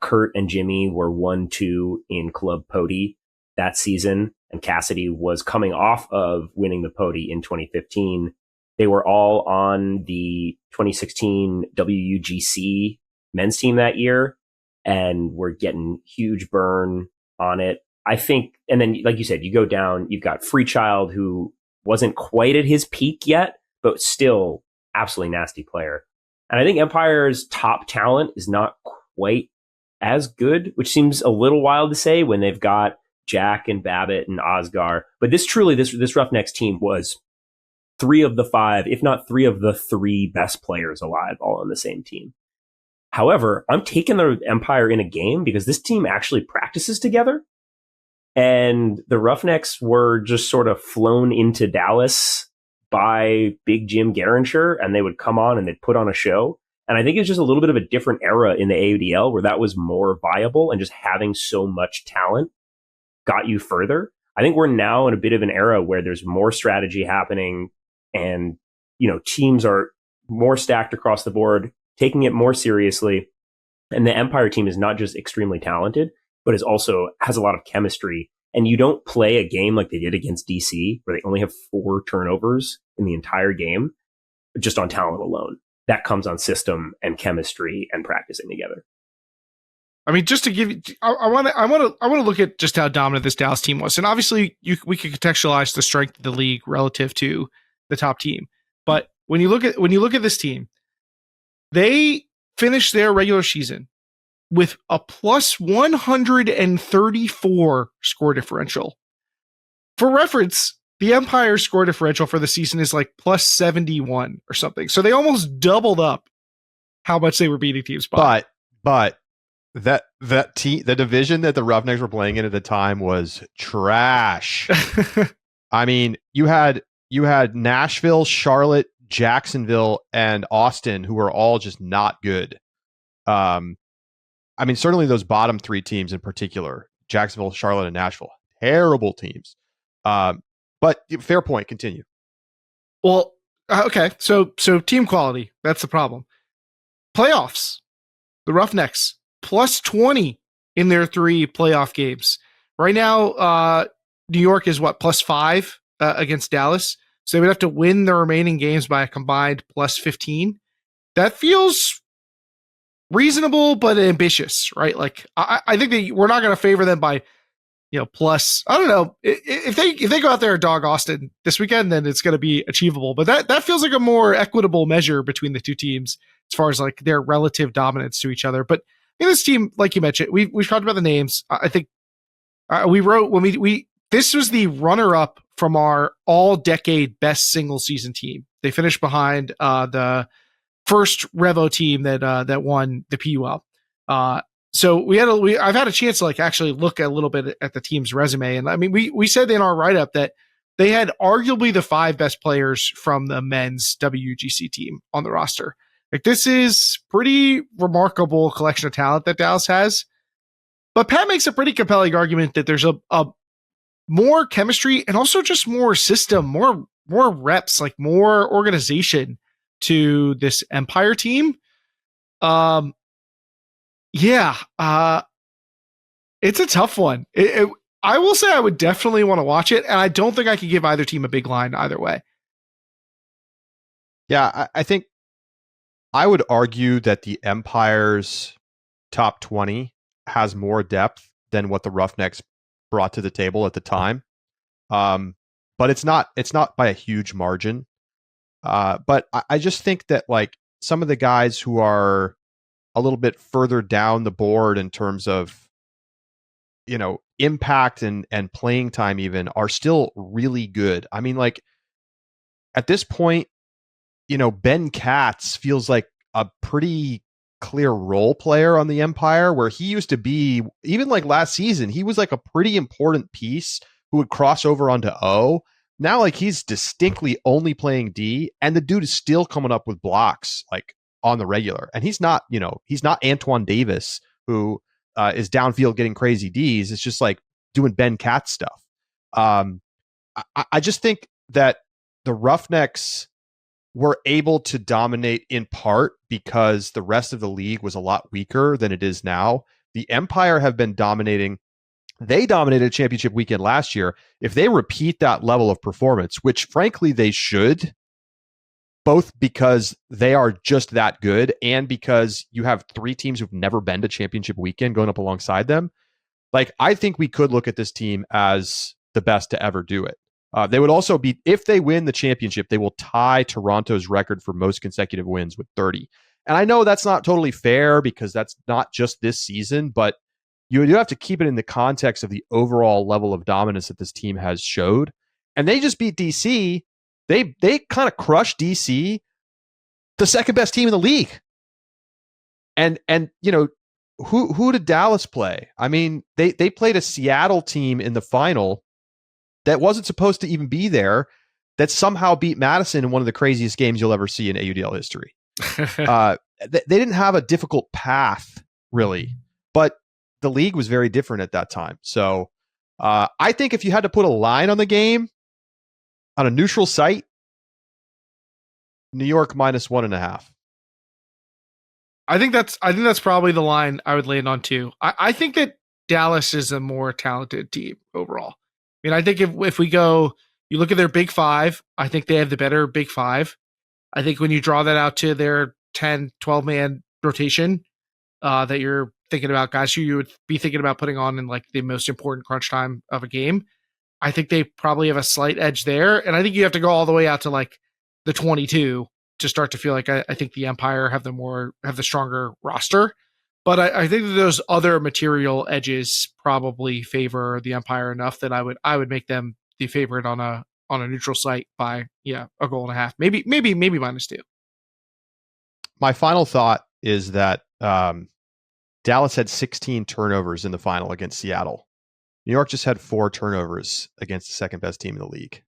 Kurt and Jimmy were 1-2 in Club Pody that season, and Cassidy was coming off of winning the Pody in 2015. They were all on the 2016 WUGC men's team that year, and were getting huge burn on it. I think, and then, like you said, you go down, you've got Freechild, who wasn't quite at his peak yet, but still absolutely nasty player. And I think Empire's top talent is not quite as good, which seems a little wild to say when they've got Jack and Babbitt and Osgar. But this Roughnecks team was 3 of the 5, if not 3 of the 3 best players alive, all on the same team. However, I'm taking the Empire in a game because this team actually practices together. And the Roughnecks were just sort of flown into Dallas by Big Jim Garancher, and they would come on and they'd put on a show. And I think it's just a little bit of a different era in the AUDL where that was more viable, and just having so much talent got you further. I think we're now in a bit of an era where there's more strategy happening, and, teams are more stacked across the board, taking it more seriously. And the Empire team is not just extremely talented, but has a lot of chemistry. And you don't play a game like they did against DC, where they only have 4 turnovers in the entire game, just on talent alone. That comes on system and chemistry and practicing together. I mean, just to give you, I want to look at just how dominant this Dallas team was, and obviously we could contextualize the strength of the league relative to the top team. But when you look at this team, they finished their regular season with a plus 134 score differential. For reference, the Empire score differential for the season is like plus 71 or something. So they almost doubled up how much they were beating teams by. But that team, the division that the Roughnecks were playing in at the time, was trash. I mean, you had Nashville, Charlotte, Jacksonville, and Austin, who were all just not good. I mean, certainly those bottom 3 teams in particular, Jacksonville, Charlotte, and Nashville, terrible teams. But fair point. Continue. Well, okay. So team quality, that's the problem. Playoffs, the Roughnecks, plus 20 in their 3 playoff games. Right now, New York is plus 5 against Dallas. So they would have to win the remaining games by a combined plus 15. That feels reasonable, but ambitious, right? Like, I think that we're not going to favor them by, plus, I don't know, if they go out there and dog Austin this weekend, then it's going to be achievable. But that feels like a more equitable measure between the 2 teams as far as like their relative dominance to each other. But in this team, like you mentioned, we've talked about the names. I think we wrote when this was the runner-up from our all-decade best single-season team. They finished behind the first Revo team that won the PUL. So I've had a chance to actually look a little bit at the team's resume. And I mean, we said in our write-up that they had arguably the 5 best players from the men's WGC team on the roster. Like, this is pretty remarkable collection of talent that Dallas has. But Pat makes a pretty compelling argument that there's a more chemistry and also just more system, more reps, like more organization to this Empire team. It's a tough one. I will say I would definitely want to watch it, and I don't think I could give either team a big line either way. Yeah, I think I would argue that the Empire's top 20 has more depth than what the Roughnecks brought to the table at the time. But it's not by a huge margin. But I just think that like some of the guys who are a little bit further down the board in terms of, impact and playing time even are still really good. I mean, like at this point, Ben Katz feels like a pretty clear role player on the Empire, where he used to be, even like last season, he was like a pretty important piece who would cross over onto O. Now, like, he's distinctly only playing D, and the dude is still coming up with blocks like on the regular. And he's not, he's not Antoine Davis, who is downfield getting crazy Ds. It's just like doing Ben Katz stuff. I just think that the Roughnecks were able to dominate in part because the rest of the league was a lot weaker than it is now. The Empire have been dominating. They dominated championship weekend last year. If they repeat that level of performance, which frankly they should, both because they are just that good and because you have three teams who've never been to championship weekend going up alongside them, like, I think we could look at this team as the best to ever do it. They would also be, if they win the championship, they will tie Toronto's record for most consecutive wins with 30. And I know that's not totally fair because that's not just this season, but you do have to keep it in the context of the overall level of dominance that this team has showed. And they just beat DC. They kind of crushed DC, the second best team in the league. And who did Dallas play? I mean, they played a Seattle team in the final that wasn't supposed to even be there, that somehow beat Madison in one of the craziest games you'll ever see in AUDL history. They didn't have a difficult path, really, but the league was very different at that time. So I think if you had to put a line on the game on a neutral site, New York -1.5. I think that's probably the line I would land on too. I think that Dallas is a more talented team overall. I mean, I think if we go, you look at their big five, I think they have the better big five. I think when you draw that out to their 10, 12-man rotation, that you're thinking about guys who you would be thinking about putting on in like the most important crunch time of a game, I think they probably have a slight edge there. And I think you have to go all the way out to like the 22 to start to feel like I think the Empire have the stronger roster. But I think that those other material edges probably favor the Empire enough that I would make them the favorite on a neutral site by a goal and a half, maybe -2. My final thought is that Dallas had 16 turnovers in the final against Seattle. New York just had 4 turnovers against the second best team in the league.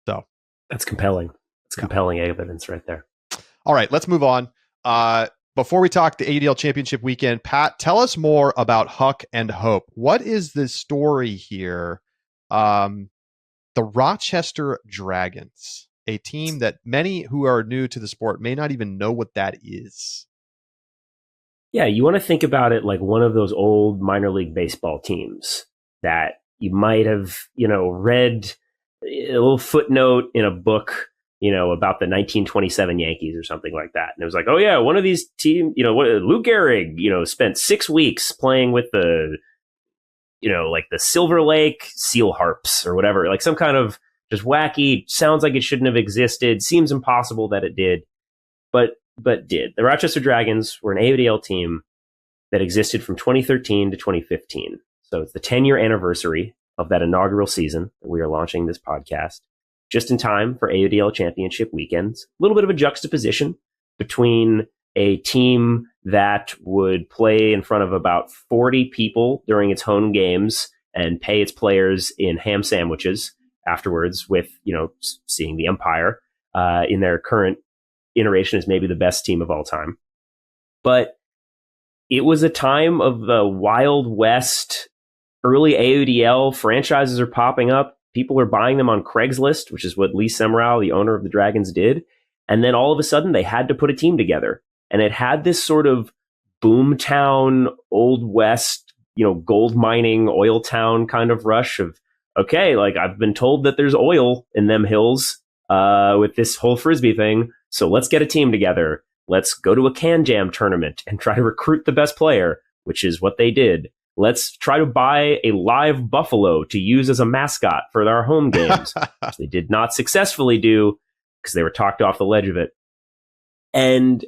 So that's compelling. It's compelling evidence right there. All right, let's move on. Before we talk the AUDL Championship Weekend, Pat, tell us more about Huck and Hope. What is the story here? The Rochester Dragons, a team that many who are new to the sport may not even know what that is. Yeah, you want to think about it like one of those old minor league baseball teams that you might have, read a little footnote in a book, about the 1927 Yankees or something like that. And it was like, oh yeah, one of these teams, Lou Gehrig, spent 6 weeks playing with the, like the Silver Lake Seal Harps or whatever, like some kind of just wacky, sounds like it shouldn't have existed, seems impossible that it did, but did. The Rochester Dragons were an AUDL team that existed from 2013 to 2015. So it's the 10-year anniversary of that inaugural season that we are launching this podcast, just in time for AUDL Championship Weekends. A little bit of a juxtaposition between a team that would play in front of about 40 people during its home games and pay its players in ham sandwiches afterwards with, seeing the Empire in their current iteration as maybe the best team of all time. But it was a time of the Wild West. Early AUDL franchises are popping up. People are buying them on Craigslist, which is what Lee Semrau, the owner of the Dragons, did. And then all of a sudden they had to put a team together. And it had this sort of boomtown, Old West, gold mining, oil town kind of rush of, okay, like I've been told that there's oil in them hills with this whole Frisbee thing. So let's get a team together. Let's go to a Can Jam tournament and try to recruit the best player, which is what they did. Let's try to buy a live buffalo to use as a mascot for our home games, which they did not successfully do because they were talked off the ledge of it. And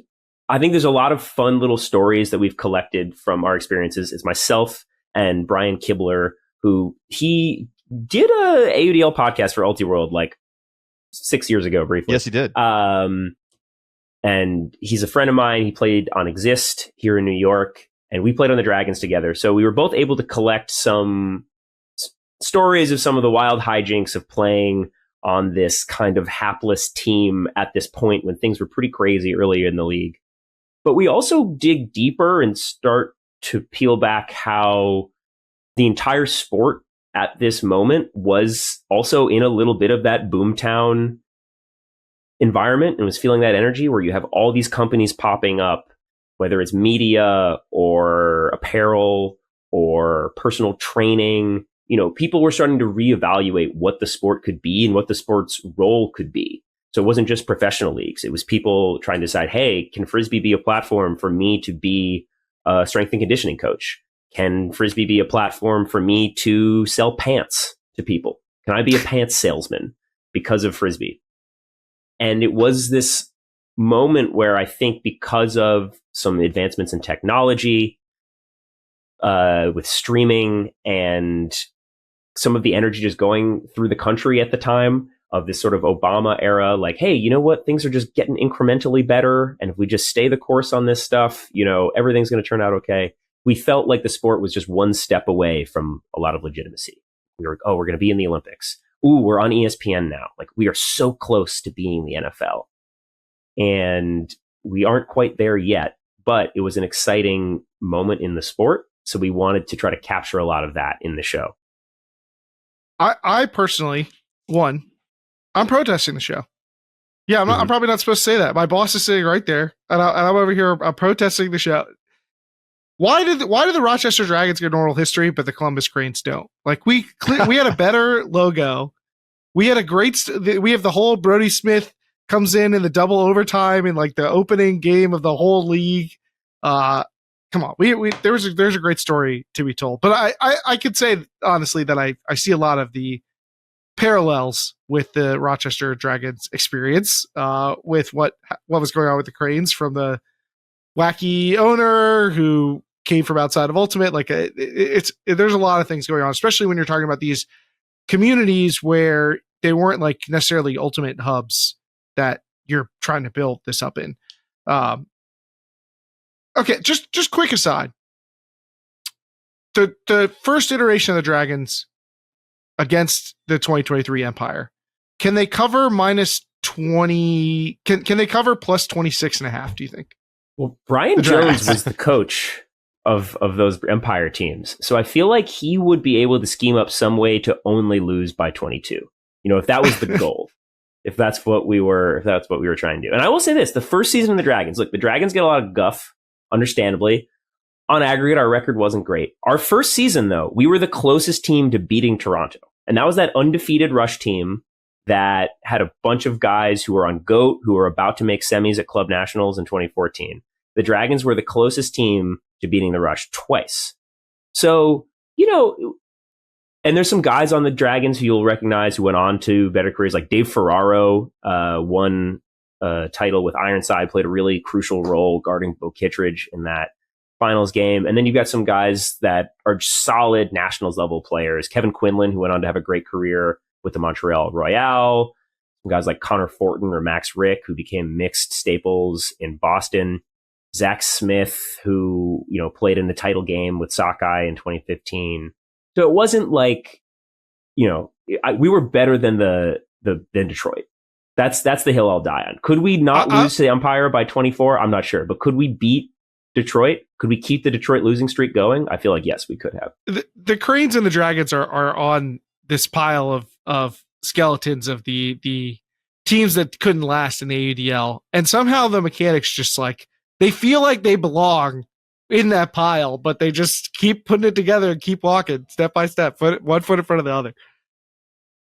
I think there's a lot of fun little stories that we've collected from our experiences. It's myself and Brian Kibler, who he did a AUDL podcast for Ultiworld like 6 years ago briefly. Yes, he did. And he's a friend of mine. He played on Exist here in New York. And we played on the Dragons together. So we were both able to collect some stories of some of the wild hijinks of playing on this kind of hapless team at this point when things were pretty crazy earlier in the league. But we also dig deeper and start to peel back how the entire sport at this moment was also in a little bit of that boomtown environment and was feeling that energy where you have all these companies popping up, whether it's media or apparel or personal training. People were starting to reevaluate what the sport could be and what the sport's role could be. So it wasn't just professional leagues. It was people trying to decide, hey, can Frisbee be a platform for me to be a strength and conditioning coach? Can Frisbee be a platform for me to sell pants to people? Can I be a pants salesman because of Frisbee? And it was this moment where I think because of some advancements in technology, with streaming and some of the energy just going through the country at the time of this sort of Obama era, like, hey, you know what? Things are just getting incrementally better. And if we just stay the course on this stuff, everything's going to turn out okay. We felt like the sport was just one step away from a lot of legitimacy. We're going to be in the Olympics. Ooh, we're on ESPN now. Like, we are so close to being the NFL. And we aren't quite there yet, but it was an exciting moment in the sport. So we wanted to try to capture a lot of that in the show. I personally, I'm protesting the show. Yeah, I'm probably not supposed to say that. My boss is sitting right there, and I'm over here. I'm protesting the show. Why did the Rochester Dragons get an oral history, but the Columbus Cranes don't? Like, we had a better logo. We had we have the whole Brody Smith comes in the double overtime in like the opening game of the whole league. Come on, there's a great story to be told. But I could say honestly that I see a lot of the parallels with the Rochester Dragons experience, with what was going on with the Cranes, from the wacky owner who came from outside of Ultimate. Like, there's a lot of things going on, especially when you're talking about these communities where they weren't like necessarily Ultimate hubs that you're trying to build this up in. Okay, just quick aside. The first iteration of the Dragons against the 2023 Empire, can they cover minus 20? Can they cover plus 26.5? Do you think? Well, Brian Jones was the coach of those Empire teams, so I feel like he would be able to scheme up some way to only lose by 22. If that was the goal, if that's what we were trying to do. And I will say this: the first season of the Dragons, look, the Dragons get a lot of guff, understandably. On aggregate, our record wasn't great. Our first season, though, we were the closest team to beating Toronto. And that was that undefeated Rush team that had a bunch of guys who were on GOAT, who were about to make semis at Club Nationals in 2014. The Dragons were the closest team to beating the Rush twice. So, and there's some guys on the Dragons who you'll recognize who went on to better careers, like Dave Ferraro, won a title with Ironside, played a really crucial role guarding Bo Kittredge in that finals game. And then you've got some guys that are solid Nationals level players. Kevin Quinlan, who went on to have a great career with the Montreal Royale. Some guys like Connor Fortin or Max Rick, who became mixed staples in Boston. Zach Smith, who, played in the title game with Sockeye in 2015. So it wasn't like, we were better than than Detroit. That's the hill I'll die on. Could we not lose to the Empire by 24? I'm not sure. But could we beat Detroit? Could we keep the Detroit losing streak going? I feel like, yes, we could have. The Cranes and the Dragons are on this pile of skeletons of the teams that couldn't last in the AUDL. And somehow the mechanics just they feel like they belong in that pile, but they just keep putting it together and keep walking step by step, one foot in front of the other.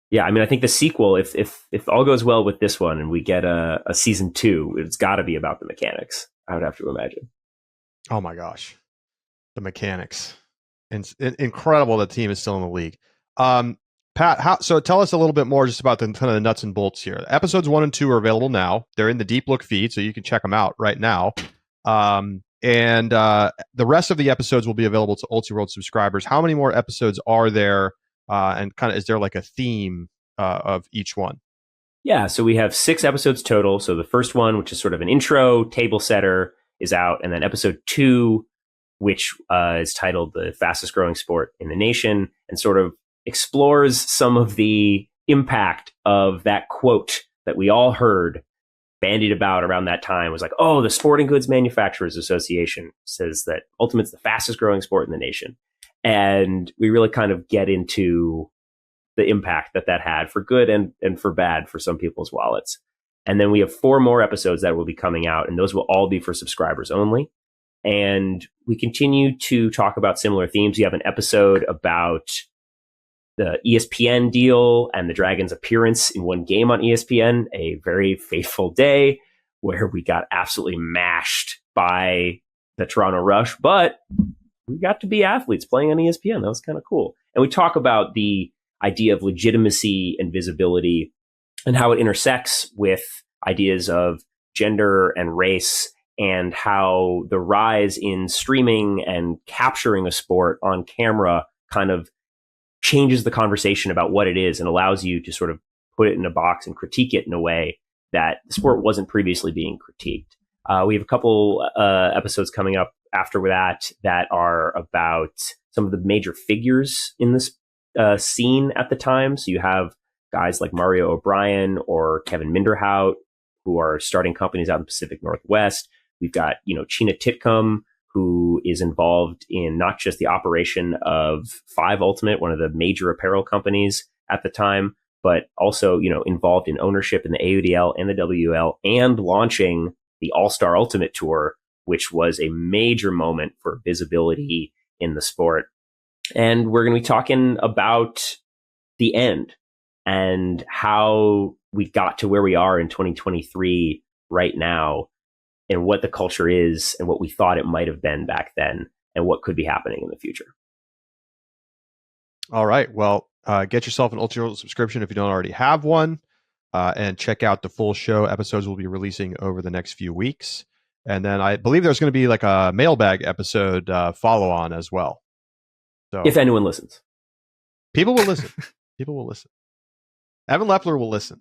Yeah, I mean, I think the sequel, if all goes well with this one and we get a season 2, it's got to be about the mechanics, I would have to imagine. Oh my gosh, the mechanics! And incredible that team is still in the league. Pat, so tell us a little bit more just about the kind of the nuts and bolts here. Episodes 1 and 2 are available now. They're in the Deep Look feed, so you can check them out right now. And the rest of the episodes will be available to Ulti World subscribers. How many more episodes are there? And kind of, is there like a theme of each one? Yeah, so we have 6 episodes total. So the first one, which is sort of an intro, table setter, is out. And then episode 2, which is titled The Fastest Growing Sport in the Nation, and sort of explores some of the impact of that quote that we all heard bandied about around that time. It was like, oh, the Sporting Goods Manufacturers Association says that Ultimate's the fastest growing sport in the nation. And we really kind of get into the impact that had for good and for bad for some people's wallets. And then we have 4 more episodes that will be coming out, and those will all be for subscribers only. And we continue to talk about similar themes. You have an episode about the ESPN deal and the Dragons' appearance in one game on ESPN, a very fateful day where we got absolutely mashed by the Toronto Rush, but we got to be athletes playing on ESPN. That was kind of cool. And we talk about the idea of legitimacy and visibility and how it intersects with ideas of gender and race, and how the rise in streaming and capturing a sport on camera kind of changes the conversation about what it is and allows you to sort of put it in a box and critique it in a way that the sport wasn't previously being critiqued. We have a couple episodes coming up after that are about some of the major figures in this scene at the time. So you have guys like Mario O'Brien or Kevin Minderhout, who are starting companies out in the Pacific Northwest. We've got, Chena Titcomb, who is involved in not just the operation of 5 Ultimate, one of the major apparel companies at the time, but also, involved in ownership in the AUDL and the WL, and launching the All-Star Ultimate Tour, which was a major moment for visibility in the sport. And we're going to be talking about the end and how we got to where we are in 2023 right now, and what the culture is and what we thought it might have been back then and what could be happening in the future. All right. Well, get yourself an Ultra subscription if you don't already have one, and check out the full show. Episodes will be releasing over the next few weeks. And then I believe there's going to be like a Mailbag episode follow on as well. So if anyone listens. People will listen. People will listen. Evan Lepler will listen.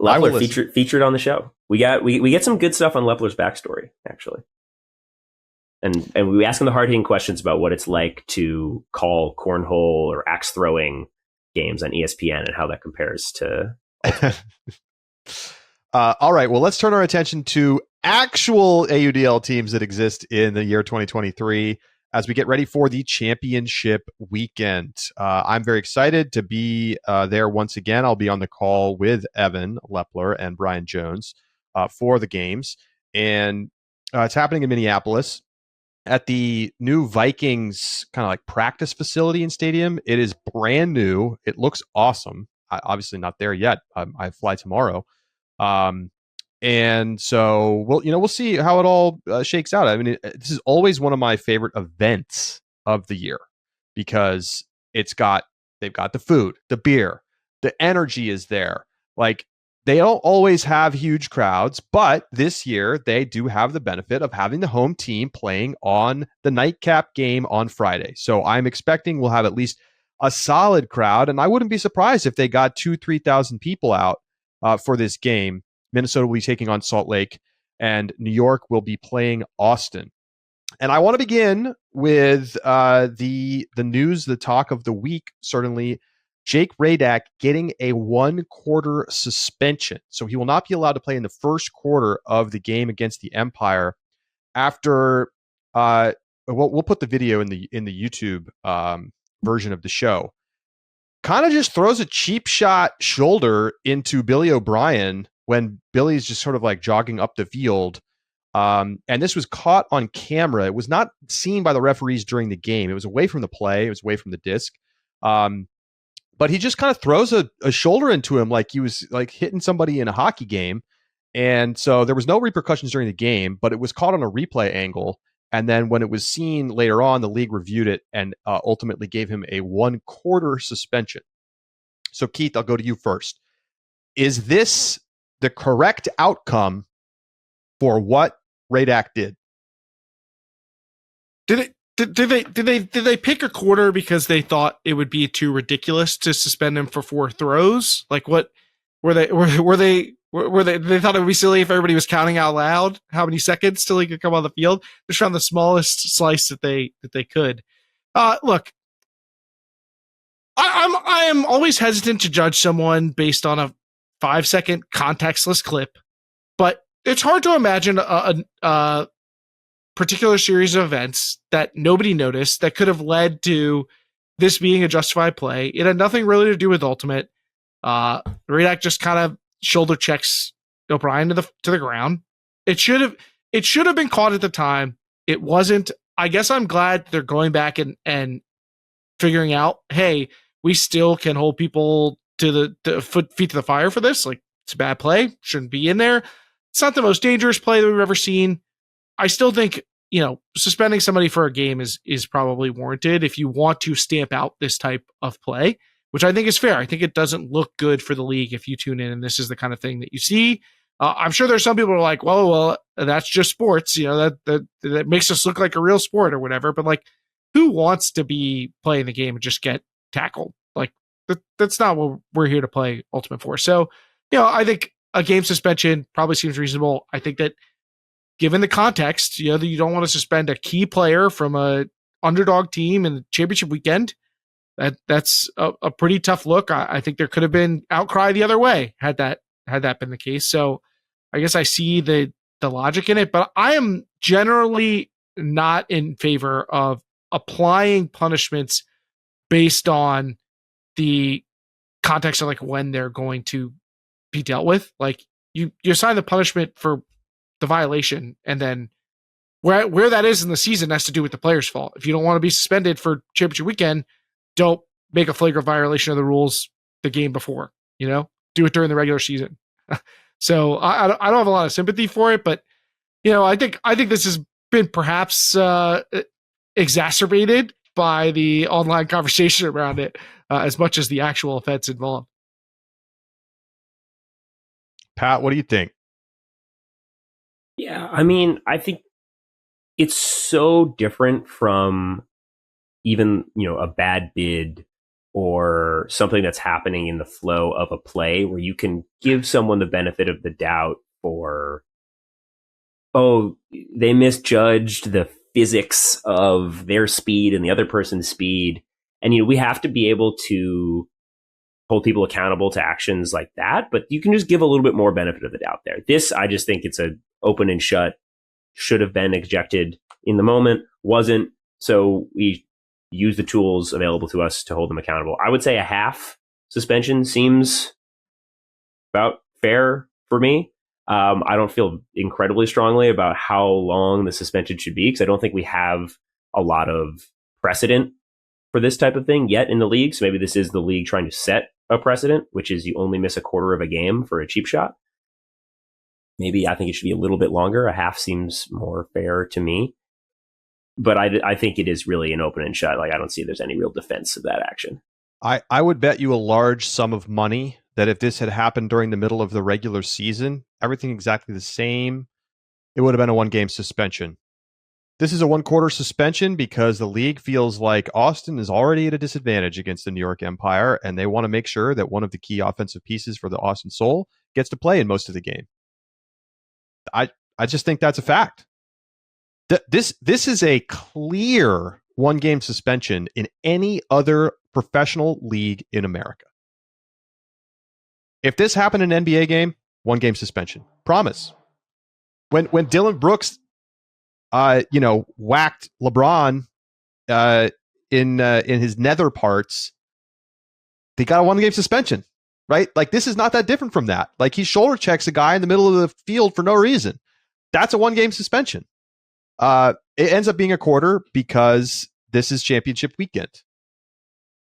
Lepler featured on the show. We get some good stuff on Lepler's backstory, actually. And we ask him the hard-hitting questions about what it's like to call cornhole or axe throwing games on ESPN and how that compares to all right, well, let's turn our attention to actual AUDL teams that exist in the year 2023 as we get ready for the championship weekend. I'm very excited to be there once again. I'll be on the call with Evan Lepler and Brian Jones for the games. And it's happening in Minneapolis at the new Vikings kind of like practice facility and stadium. It is brand new. It looks awesome. Obviously not there yet. I fly tomorrow. And so we'll see how it all shakes out. I mean, this is always one of my favorite events of the year because they've got the food, the beer, the energy is there. Like, they don't always have huge crowds, but this year they do have the benefit of having the home team playing on the nightcap game on Friday. So I'm expecting we'll have at least a solid crowd, and I wouldn't be surprised if they got 2,000-3,000 people out for this game. Minnesota will be taking on Salt Lake, and New York will be playing Austin. And I want to begin with the news, the talk of the week, certainly. Jake Radack getting a 1-quarter suspension. So he will not be allowed to play in the first quarter of the game against the Empire after we'll put the video in the YouTube version of the show. Kind of just throws a cheap shot shoulder into Billy O'Brien when Billy's just sort of like jogging up the field. And this was caught on camera. It was not seen by the referees during the game. It was away from the play. It was away from the disc. But he just kind of throws a shoulder into him like he was like hitting somebody in a hockey game. And so there was no repercussions during the game, but it was caught on a replay angle. And then when it was seen later on, the league reviewed it and ultimately gave him a 1-quarter suspension. So Keith, I'll go to you first. Is this the correct outcome for what Radack did? Did they pick a quarter because they thought it would be too ridiculous to suspend him for 4 throws? Like, what were they thought it would be silly if everybody was counting out loud how many seconds till he could come on the field? Just found the smallest slice that they could. Look, I am always hesitant to judge someone based on a 5-second contextless clip, but it's hard to imagine a particular series of events that nobody noticed that could have led to this being a justified play. It had nothing really to do with Ultimate. Radack just kind of shoulder checks O'Brien to the ground. It should have been caught at the time. It wasn't. I guess I'm glad they're going back and figuring out, hey, we still can hold people to the feet to the fire for this. Like, it's a bad play, shouldn't be in there. It's not the most dangerous play that we've ever seen. I still think, suspending somebody for a game is probably warranted if you want to stamp out this type of play, which I think is fair. I think it doesn't look good for the league if you tune in and this is the kind of thing that you see. I'm sure there's some people who are like, well, that's just sports. That makes us look like a real sport or whatever. But like, who wants to be playing the game and just get tackled? Like, that's not what we're here to play Ultimate for. So, I think a game suspension probably seems reasonable. I think that given the context, that you don't want to suspend a key player from a underdog team in the championship weekend. That's a pretty tough look. I think there could have been outcry the other way had that been the case. So I guess I see the logic in it, but I am generally not in favor of applying punishments based on the context of like when they're going to be dealt with. Like you assign the punishment for the violation, and then where that is in the season has to do with the player's fault. If you don't want to be suspended for championship weekend, don't make a flagrant violation of the rules the game before. Do it during the regular season. So I don't have a lot of sympathy for it, but I think this has been perhaps exacerbated by the online conversation around it as much as the actual offense involved. Pat, what do you think? Yeah, I mean, I think it's so different from even, a bad bid or something that's happening in the flow of a play where you can give someone the benefit of the doubt for, they misjudged the physics of their speed and the other person's speed. And, we have to be able to hold people accountable to actions like that, but you can just give a little bit more benefit of the doubt there. This, I just think it's a open and shut, should have been ejected in the moment, wasn't. So we use the tools available to us to hold them accountable. I would say a half suspension seems about fair for me. I don't feel incredibly strongly about how long the suspension should be because I don't think we have a lot of precedent for this type of thing yet in the league. So maybe this is the league trying to set a precedent, which is you only miss a quarter of a game for a cheap shot. Maybe I think it should be a little bit longer. A half seems more fair to me. But I think it is really an open and shut. Like, I don't see there's any real defense of that action. I would bet you a large sum of money that if this had happened during the middle of the regular season, everything exactly the same, it would have been a 1-game suspension. This is a 1-quarter suspension because the league feels like Austin is already at a disadvantage against the New York Empire, and they want to make sure that one of the key offensive pieces for the Austin Soul gets to play in most of the game. I just think that's a fact. This is a clear 1-game suspension in any other professional league in America. If this happened in an NBA game, 1-game suspension. Promise. When Dylan Brooks, whacked LeBron in his nether parts, they got a 1-game suspension, right? Like, this is not that different from that. Like, he shoulder checks a guy in the middle of the field for no reason. That's a 1-game suspension. It ends up being a quarter because this is championship weekend.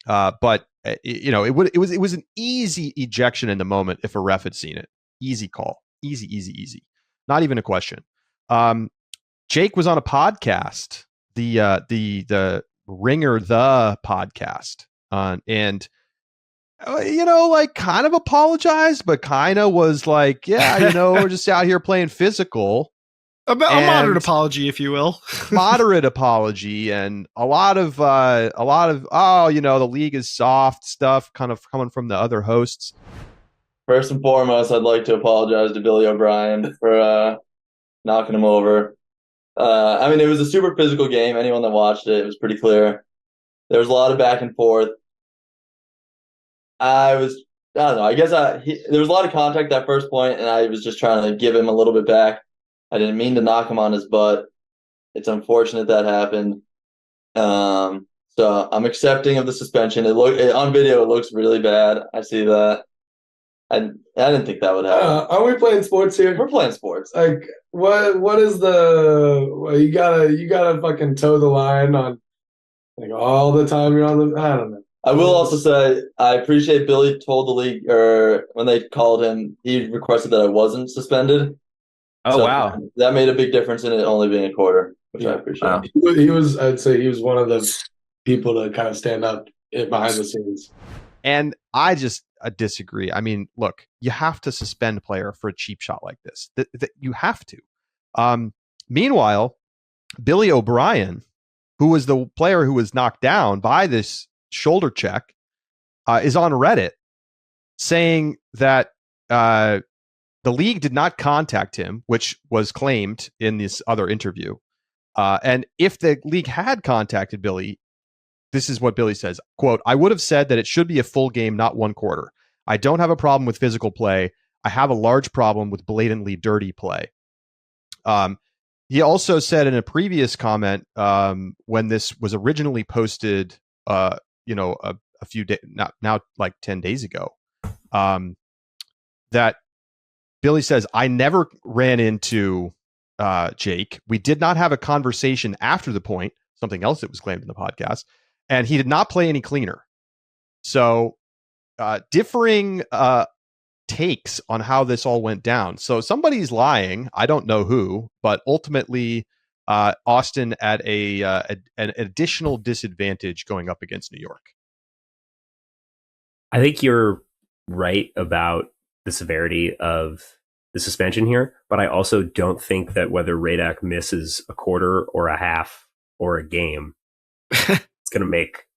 But it was an easy ejection in the moment if a ref had seen it. Easy call. Easy. Not even a question. Jake was on a podcast, the Ringer the podcast, and kind of apologized, but kind of was like, yeah, we're just out here playing physical. A moderate apology, if you will. Moderate apology, and a lot of the league is soft stuff kind of coming from the other hosts. First and foremost, I'd like to apologize to Billy O'Brien for knocking him over. It was a super physical game. Anyone that watched it, it was pretty clear. There was a lot of back and forth. I don't know. I guess there was a lot of contact at first point, and I was just trying to give him a little bit back. I didn't mean to knock him on his butt. It's unfortunate that happened. So I'm accepting of the suspension. On video, it looks really bad. I see that. I didn't think that would happen. Are we playing sports here? We're playing sports. Like, what is you gotta fucking toe the line on, like, all the time you're on I don't know. I will also say I appreciate Billy told the league, or when they called him, he requested that I wasn't suspended. Oh, So wow. that made a big difference in it only being a quarter, which I appreciate. Wow. I'd say he was one of the people to kind of stand up behind the scenes. And I just disagree. I mean, look, you have to suspend a player for a cheap shot like this. You have to. Meanwhile, Billy O'Brien, who was the player who was knocked down by this shoulder check, is on Reddit saying that the league did not contact him, which was claimed in this other interview. And if the league had contacted Billy, this is what Billy says, quote, "I would have said that it should be a full game, not one quarter. I don't have a problem with physical play. I have a large problem with blatantly dirty play." He also said in a previous comment, when this was originally posted, a few days, now like 10 days ago, that Billy says, "I never ran into Jake. We did not have a conversation after the point," something else that was claimed in the podcast, "and he did not play any cleaner." So differing takes on how this all went down. So somebody's lying. I don't know who, but ultimately Austin at an additional disadvantage going up against New York. I think you're right about the severity of the suspension here, but I also don't think that whether Radack misses a quarter or a half or a game, it's going to make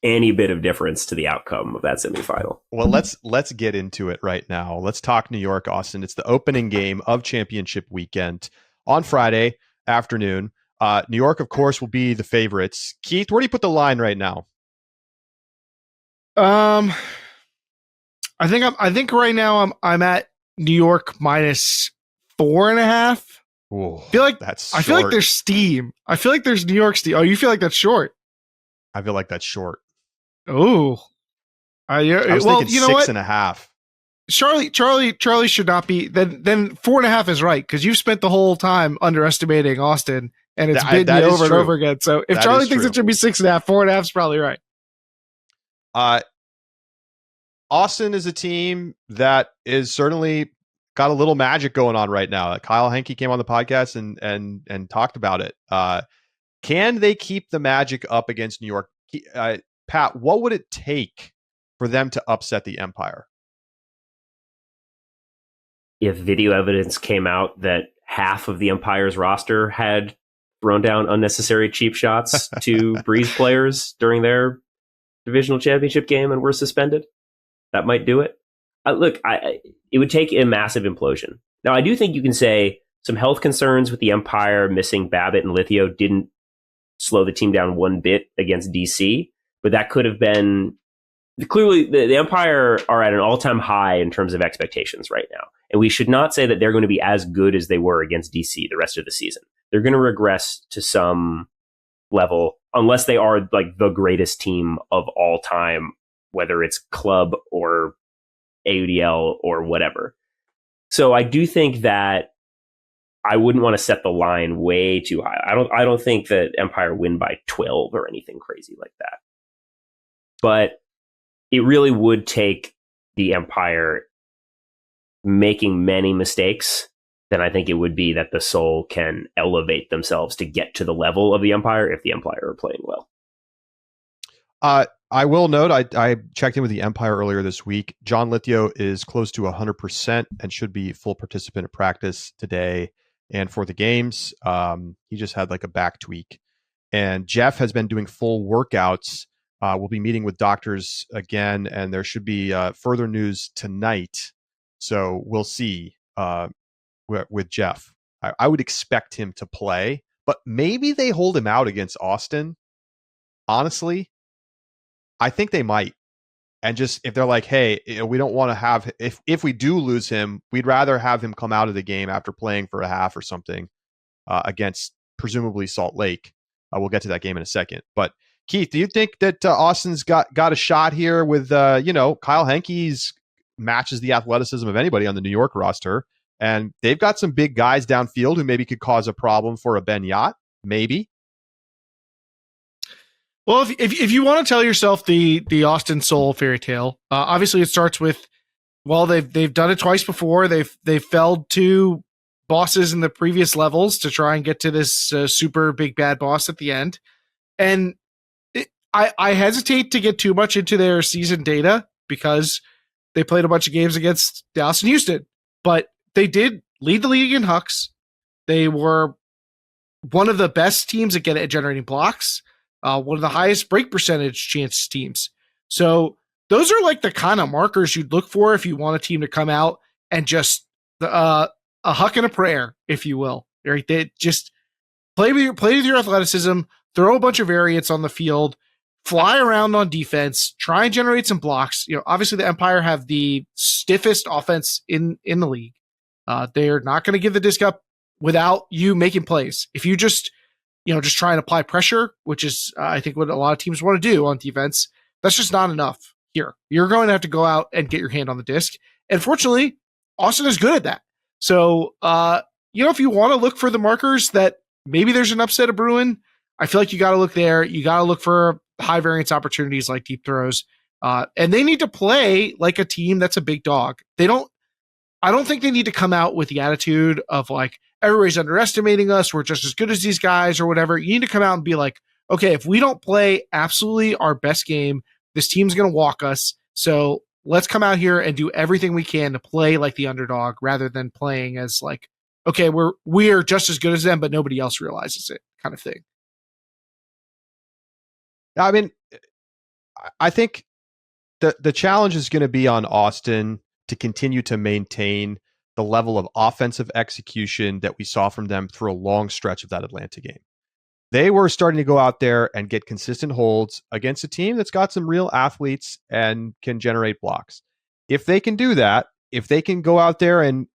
any bit of difference to the outcome of that semifinal. Well, let's get into it right now. Let's talk New York, Austin. It's the opening game of championship weekend on Friday afternoon. New York, of course, will be the favorites. Keith, where do you put the line right now? I think right now I'm at New York -4.5. Ooh, I feel like that's I feel like there's steam. I feel like there's New York steam. Oh, you feel like that's short? I feel like that's short. Oh, I was thinking 6.5. Charlie should not be. Then 4.5 is right, because you've spent the whole time underestimating Austin, and it's been over and over again. So if Charlie thinks it should be 6.5, 4.5 is probably right. Austin is a team that is certainly got a little magic going on right now. Kyle Henke came on the podcast and talked about it. Can they keep the magic up against New York? Pat, what would it take for them to upset the Empire? If video evidence came out that half of the Empire's roster had thrown down unnecessary cheap shots to Breeze players during their divisional championship game and were suspended, that might do it. Look, it would take a massive implosion. Now, I do think you can say some health concerns with the Empire missing Babbitt and Lithio didn't slow the team down one bit against DC, but that could have been clearly the Empire are at an all-time high in terms of expectations right now. And we should not say that they're going to be as good as they were against DC the rest of the season. They're going to regress to some level unless they are like the greatest team of all time, whether it's club or AUDL or whatever. So I do think that I wouldn't want to set the line way too high. I don't think that Empire win by 12 or anything crazy like that. But it really would take the Empire making many mistakes. Then I think it would be that the Soul can elevate themselves to get to the level of the Empire if the Empire are playing well. I will note, I checked in with the Empire earlier this week. John Lithio is close to 100% and should be full participant at practice today and for the games. He just had like a back tweak. And Jeff has been doing full workouts. We'll be meeting with doctors again, and there should be further news tonight. So we'll see with Jeff. I would expect him to play, but maybe they hold him out against Austin. Honestly, I think they might. And just if they're like, hey, we don't want to have, if we do lose him, we'd rather have him come out of the game after playing for a half or something against presumably Salt Lake. We'll get to that game in a second. But Keith, do you think that Austin's got a shot here with, Kyle Henke's matches the athleticism of anybody on the New York roster, and they've got some big guys downfield who maybe could cause a problem for a Ben Yacht, maybe. Well, if you want to tell yourself the Austin Soul fairy tale, obviously it starts with, well, they've done it twice before. They've felled two bosses in the previous levels to try and get to this super big bad boss at the end. And I hesitate to get too much into their season data because they played a bunch of games against Dallas and Houston, but they did lead the league in hucks. They were one of the best teams at generating blocks. One of the highest break percentage chance teams. So those are like the kind of markers you'd look for if you want a team to come out and just a huck and a prayer, if you will. Right? They just play with your athleticism, throw a bunch of variance on the field, fly around on defense, try and generate some blocks. Obviously the Empire have the stiffest offense in the league. They're not going to give the disc up without you making plays. If you just try and apply pressure, which is, I think, what a lot of teams want to do on defense, that's just not enough here. You're going to have to go out and get your hand on the disc. And fortunately, Austin is good at that. So, if you want to look for the markers that maybe there's an upset of brewing, I feel like you got to look there. You got to look for high variance opportunities like deep throws. And they need to play like a team that's a big dog. I don't think they need to come out with the attitude of like, everybody's underestimating us, we're just as good as these guys or whatever. You need to come out and be like, okay, if we don't play absolutely our best game, this team's going to walk us. So let's come out here and do everything we can to play like the underdog rather than playing as like, okay, we're just as good as them, but nobody else realizes it kind of thing. I mean, I think the challenge is going to be on Austin to continue to maintain the level of offensive execution that we saw from them through a long stretch of that Atlanta game. They were starting to go out there and get consistent holds against a team that's got some real athletes and can generate blocks. If they can do that, if they can go out there and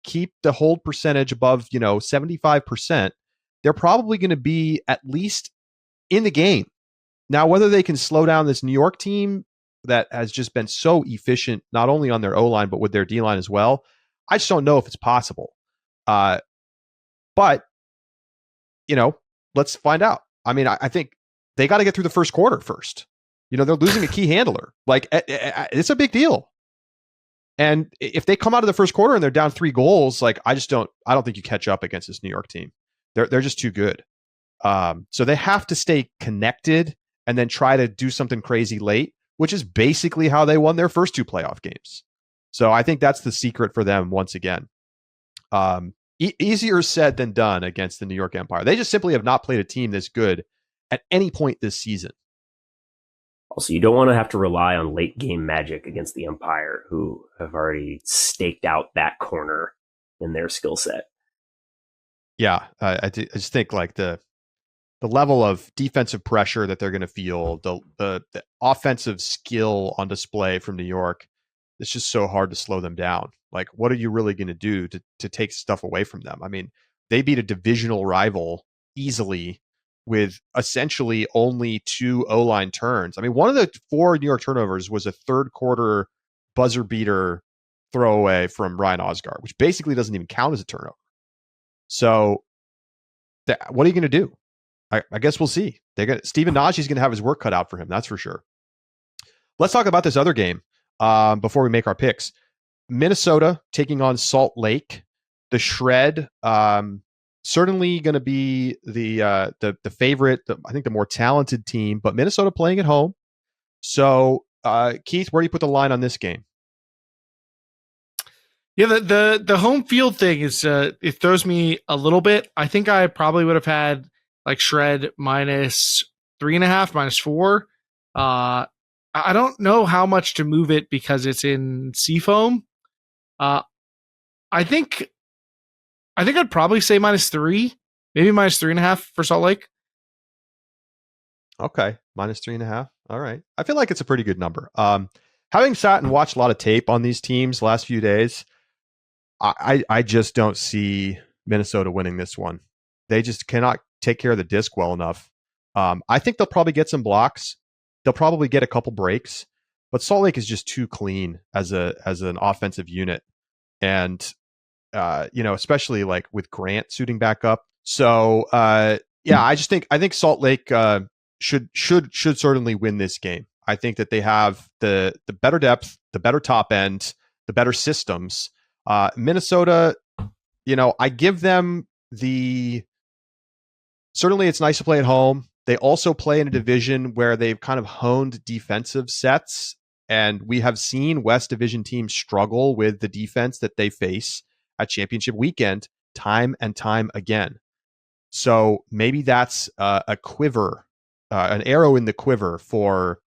keep the hold percentage above, 75%, they're probably going to be at least in the game. Now, whether they can slow down this New York team that has just been so efficient, not only on their O-line, but with their D-line as well, I just don't know if it's possible. But, let's find out. I mean, I think they got to get through the first quarter first. They're losing a key handler. Like, it's a big deal. And if they come out of the first quarter and they're down 3 goals, like, I don't think you catch up against this New York team. They're just too good. So they have to stay connected and then try to do something crazy late, which is basically how they won their first 2 playoff games. So I think that's the secret for them once again. Easier said than done against the New York Empire. They just simply have not played a team this good at any point this season. Also, you don't want to have to rely on late game magic against the Empire, who have already staked out that corner in their skill set. Yeah, I just think like the level of defensive pressure that they're going to feel, the offensive skill on display from New York, it's just so hard to slow them down. Like, what are you really going to do to take stuff away from them? I mean, they beat a divisional rival easily with essentially only 2 O-line turns. I mean, one of the 4 New York turnovers was a third quarter buzzer beater throwaway from Ryan Osgard, which basically doesn't even count as a turnover. So what are you going to do? I guess we'll see. Steven Najee's going to have his work cut out for him. That's for sure. Let's talk about this other game before we make our picks. Minnesota taking on Salt Lake. The Shred, certainly going to be the favorite, I think the more talented team, but Minnesota playing at home. So, Keith, where do you put the line on this game? Yeah, the home field thing is it throws me a little bit. I think I probably would have had like Shred -3.5, -4. I don't know how much to move it because it's in Seafoam. I think I'd probably say -3, maybe -3.5 for Salt Lake. Okay, -3.5. All right. I feel like it's a pretty good number. having sat and watched a lot of tape on these teams last few days, I just don't see Minnesota winning this one. They just cannot take care of the disc well enough. I think they'll probably get some blocks. They'll probably get a couple breaks, but Salt Lake is just too clean as an offensive unit, and especially like with Grant suiting back up. So I think Salt Lake should certainly win this game. I think that they have the better depth, the better top end, the better systems. Minnesota, I give them certainly it's nice to play at home. They also play in a division where they've kind of honed defensive sets, and we have seen West Division teams struggle with the defense that they face at Championship Weekend time and time again. So maybe that's a quiver, an arrow in the quiver for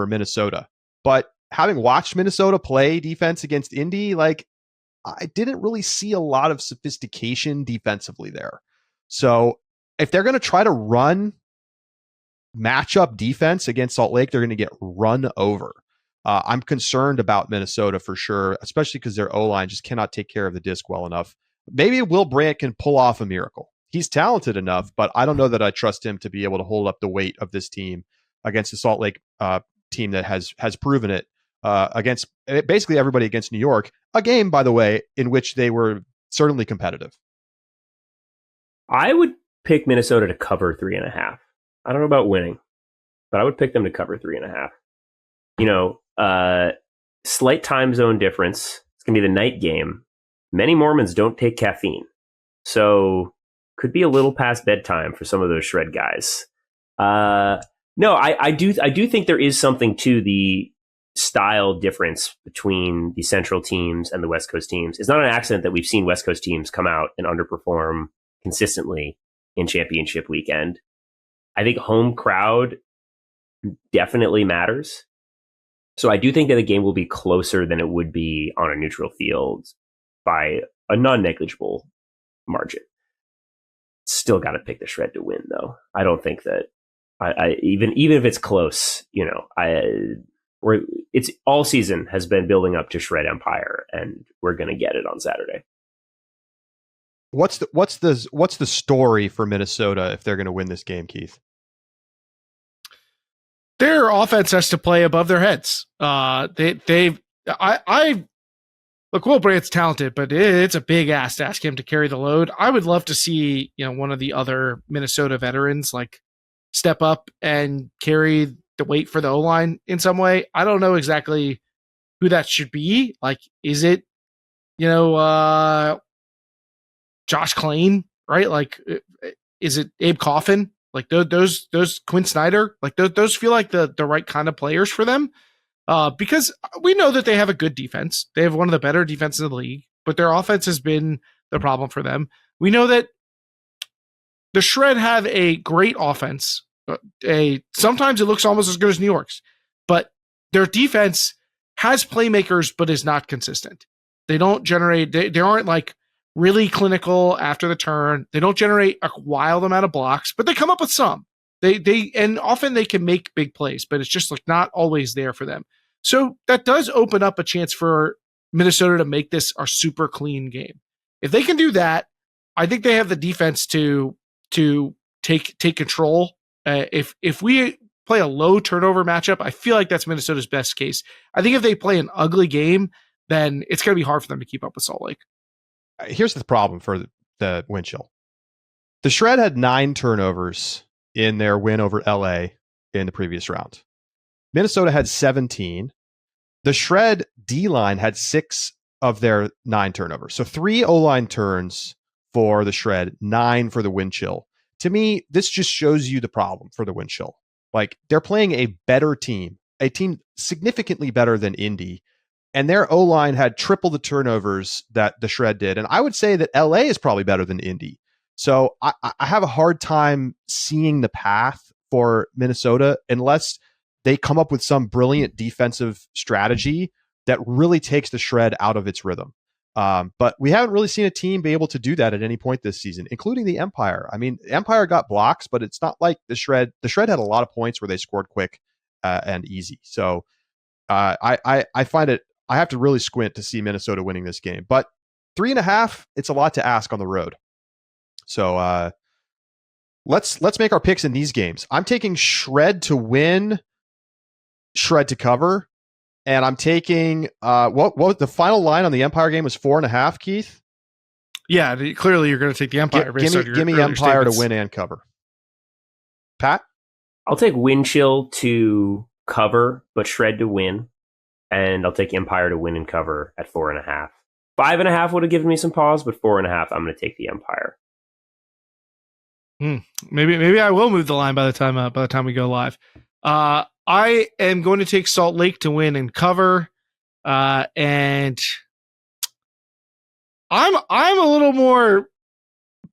Minnesota. But having watched Minnesota play defense against Indy, like, I didn't really see a lot of sophistication defensively there. So if they're going to try to run matchup defense against Salt Lake, they're going to get run over. I'm concerned about Minnesota for sure, especially because their O-line just cannot take care of the disc well enough. Maybe Will Brandt can pull off a miracle. He's talented enough, but I don't know that I trust him to be able to hold up the weight of this team against the Salt Lake team that has proven it against basically everybody against New York. A game, by the way, in which they were certainly competitive. I would pick Minnesota to cover 3.5. I don't know about winning, but I would pick them to cover 3.5. Slight time zone difference. It's going to be the night game. Many Mormons don't take caffeine, so could be a little past bedtime for some of those shred guys. No, I do think there is something to the style difference between the Central teams and the West Coast teams. It's not an accident that we've seen West Coast teams come out and underperform consistently in Championship Weekend. I think home crowd definitely matters. So I do think that the game will be closer than it would be on a neutral field by a non-negligible margin. Still got to pick the Shred to win, though. I don't think that even if it's close, it's all season has been building up to Shred Empire, and we're going to get it on Saturday. What's the story for Minnesota if they're going to win this game, Keith? Their offense has to play above their heads. Look, Will Brandt's talented, but it's a big ask to ask him to carry the load. I would love to see, one of the other Minnesota veterans like step up and carry the weight for the O-line in some way. I don't know exactly who that should be. Like, is it, Josh Klain, right? Like, is it Abe Coffin? Like those Quinn Snyder, like those feel like the right kind of players for them, because we know that they have a good defense. They have one of the better defenses in the league, but their offense has been the problem for them. We know that the Shred have a great offense. Sometimes it looks almost as good as New York's, but their defense has playmakers, but is not consistent. They don't generate. They aren't like really clinical after the turn. They don't generate a wild amount of blocks, but they come up with some. And often they can make big plays, but it's just like not always there for them. So that does open up a chance for Minnesota to make this a super clean game. If they can do that, I think they have the defense to take control. If we play a low turnover matchup, I feel like that's Minnesota's best case. I think if they play an ugly game, then it's going to be hard for them to keep up with Salt Lake. Here's the problem for the wind chill. The Shred had 9 turnovers in their win over LA in the previous round. Minnesota had 17. The Shred D-line had 6 of their 9 turnovers. So 3 O-line turns for the Shred, 9 for the wind chill. To me, this just shows you the problem for the wind chill. Like, they're playing a better team, a team significantly better than Indy. And their O-line had triple the turnovers that the Shred did. And I would say that LA is probably better than Indy. So I have a hard time seeing the path for Minnesota unless they come up with some brilliant defensive strategy that really takes the Shred out of its rhythm. But we haven't really seen a team be able to do that at any point this season, including the Empire. I mean, Empire got blocks, but it's not like the Shred. The Shred had a lot of points where they scored quick and easy. So I find it, I have to really squint to see Minnesota winning this game. But 3.5, it's a lot to ask on the road. So let's make our picks in these games. I'm taking Shred to win, Shred to cover, and I'm taking what the final line on the Empire game was 4.5, Keith? Yeah, clearly you're going to take the Empire. Give me Empire to win and cover. Pat? I'll take Windchill to cover, but Shred to win. And I'll take Empire to win and cover at 4.5. 5.5 would have given me some pause, but 4.5, I'm going to take the Empire. Maybe I will move the line by the time we go live. I am going to take Salt Lake to win and cover, and I'm a little more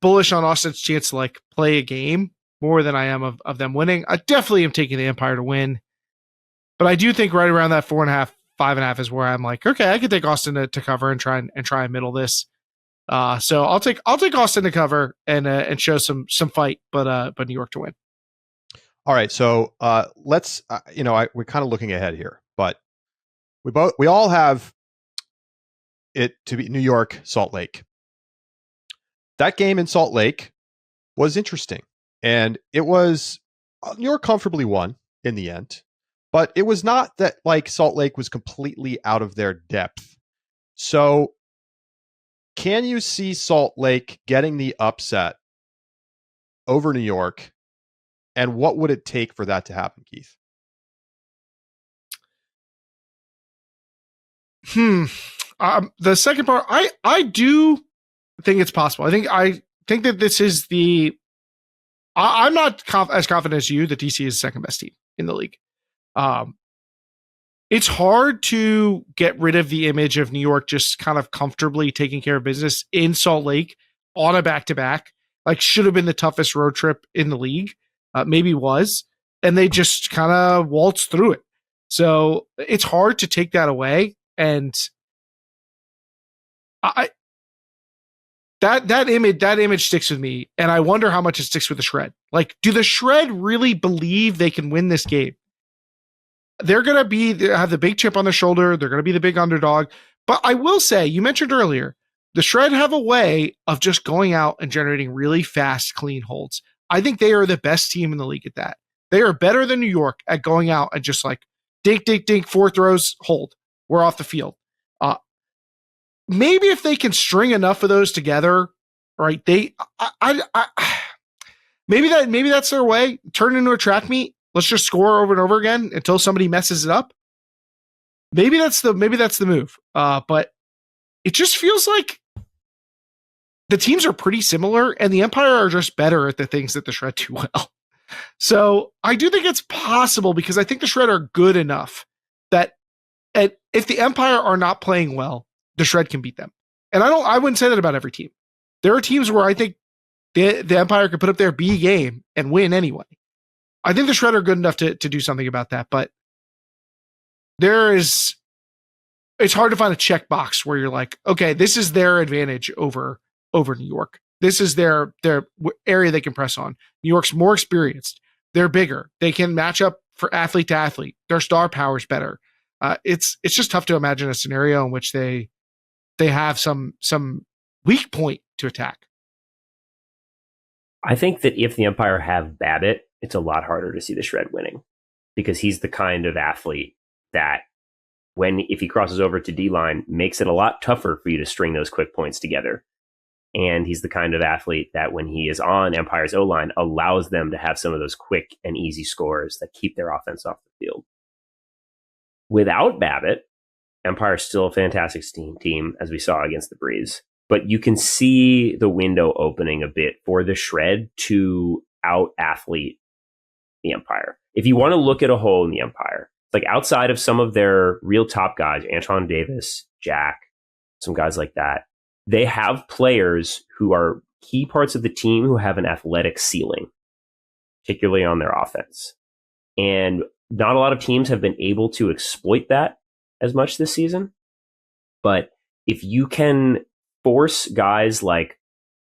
bullish on Austin's chance to like play a game more than I am of them winning. I definitely am taking the Empire to win, but I do think right around that 4.5, 5.5 is where I'm like, okay, I could take Austin to cover and try and middle this. So I'll take Austin to cover and show some fight, but New York to win. All right, so let's we're kind of looking ahead here, but we all have it to be New York, Salt Lake. That game in Salt Lake was interesting, and it was New York comfortably won in the end, but it was not that like Salt Lake was completely out of their depth. So can you see Salt Lake getting the upset over New York? And what would it take for that to happen, Keith? The second part, I do think it's possible. I think that this is I'm not as confident as you that DC is the second best team in the league. It's hard to get rid of the image of New York just kind of comfortably taking care of business in Salt Lake on a back-to-back. Like, should have been the toughest road trip in the league. Maybe was, and they just kind of waltzed through it. So it's hard to take that away. And that image sticks with me. And I wonder how much it sticks with the Shred. Like, do the Shred really believe they can win this game? They're going to have the big chip on their shoulder. They're going to be the big underdog. But I will say, you mentioned earlier, the Shred have a way of just going out and generating really fast, clean holds. I think they are the best team in the league at that. They are better than New York at going out and just like dink, dink, dink, 4 throws, hold. We're off the field. Maybe if they can string enough of those together, right? Maybe that's their way. Turn it into a track meet. Let's just score over and over again until somebody messes it up. Maybe that's the move. But it just feels like the teams are pretty similar, and the Empire are just better at the things that the Shred do well. So I do think it's possible because I think the Shred are good enough that if the Empire are not playing well, the Shred can beat them. And I wouldn't say that about every team. There are teams where I think the Empire could put up their B game and win anyway. I think the Shred are good enough to do something about that, but it's hard to find a checkbox where you're like, okay, this is their advantage over New York. This is their area they can press on. New York's more experienced. They're bigger. They can match up for athlete to athlete. Their star power is better. It's just tough to imagine a scenario in which they have some weak point to attack. I think that if the Empire have Babbitt, it's a lot harder to see the Shred winning because he's the kind of athlete that if he crosses over to D-line, makes it a lot tougher for you to string those quick points together. And he's the kind of athlete that when he is on Empire's O-line allows them to have some of those quick and easy scores that keep their offense off the field. Without Babbitt, Empire's still a fantastic team, as we saw against the Breeze. But you can see the window opening a bit for the Shred to out-athlete the Empire. If you want to look at a hole in the Empire, like outside of some of their real top guys, Antoine Davis, Jack, some guys like that, they have players who are key parts of the team who have an athletic ceiling, particularly on their offense. And not a lot of teams have been able to exploit that as much this season. But if you can force guys like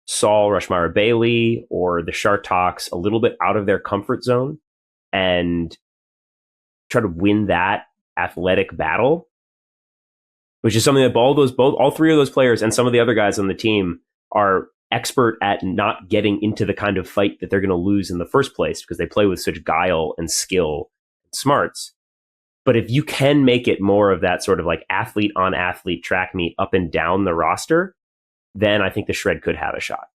Saul Rushmire Bailey or the Shartox a little bit out of their comfort zone and try to win that athletic battle, which is something that all three of those players and some of the other guys on the team are expert at not getting into the kind of fight that they're going to lose in the first place because they play with such guile and skill and smarts. But if you can make it more of that sort of like athlete on athlete track meet up and down the roster, then I think the Shred could have a shot.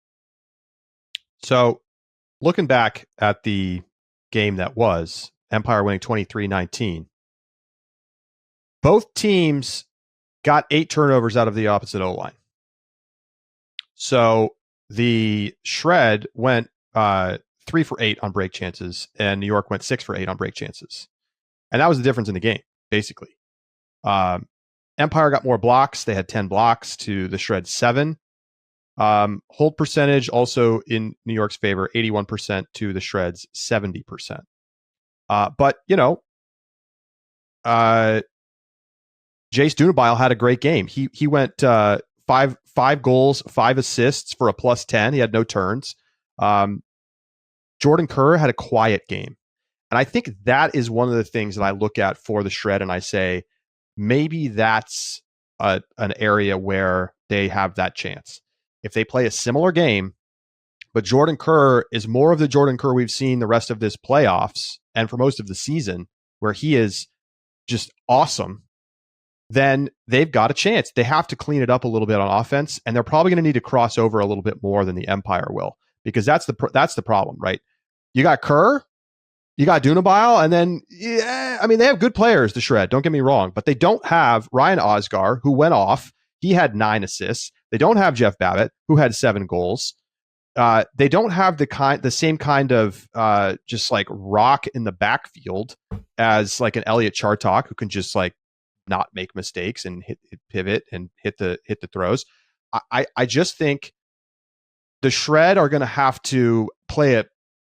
So looking back at the game that was, Empire winning 23-19, both teams got 8 turnovers out of the opposite O-line. So the Shred went 3 for 8 on break chances, and New York went 6 for 8 on break chances. And that was the difference in the game, basically. Empire got more blocks. They had 10 blocks to the Shred 7. Hold percentage also in New York's favor, 81% to the Shred's 70%. But, Jace Dunabile had a great game. He went 5 goals, 5 assists for a +10. He had no turns. Jordan Kerr had a quiet game. And I think that is one of the things that I look at for the Shred, and I say, maybe that's an area where they have that chance. If they play a similar game, but Jordan Kerr is more of the Jordan Kerr we've seen the rest of this playoffs and for most of the season, where he is just awesome, then they've got a chance. They have to clean it up a little bit on offense, and they're probably going to need to cross over a little bit more than the Empire will, because that's the problem, right? You got Kerr, you got Dunabile, and then, they have good players, the Shred, don't get me wrong, but they don't have Ryan Osgar, who went off. He had 9 assists. They don't have Jeff Babbitt, who had 7 goals. They don't have the same kind of just like rock in the backfield as like an Elliot Chartok, who can just like not make mistakes and hit pivot and hit the throws. I just think the Shred are going to have to play a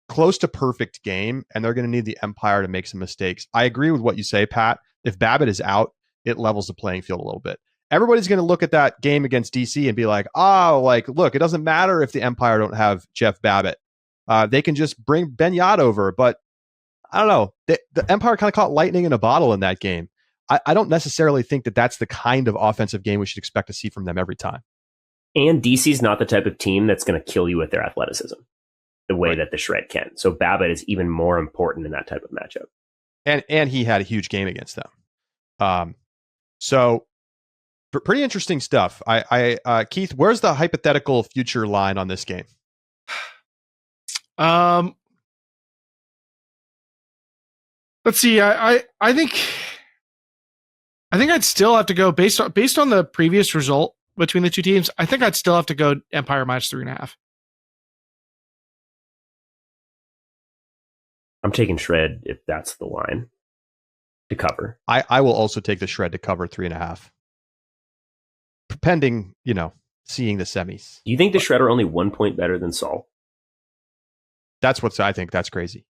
close to perfect game, and they're going to need the Empire to make some mistakes. I agree with what you say, Pat. If Babbitt is out, it levels the playing field a little bit. Everybody's going to look at that game against DC and be like, look, it doesn't matter if the Empire don't have Jeff Babbitt. They can just bring Ben Yard over. But I don't know. The Empire kind of caught lightning in a bottle in that game. I don't necessarily think that that's the kind of offensive game we should expect to see from them every time. And DC's not the type of team that's going to kill you with their athleticism the way that the Shred can. So Babbitt is even more important in that type of matchup. And he had a huge game against them. So pretty interesting stuff. Keith, where's the hypothetical future line on this game? Let's see. I think I'd still have to go based on the previous result between the two teams. I think I'd still have to go Empire -3.5. I'm taking Shred if that's the line to cover. I will also take the Shred to cover 3.5. Pending, seeing the semis. Do you think the Shred are only 1 point better than Saul? I think that's crazy.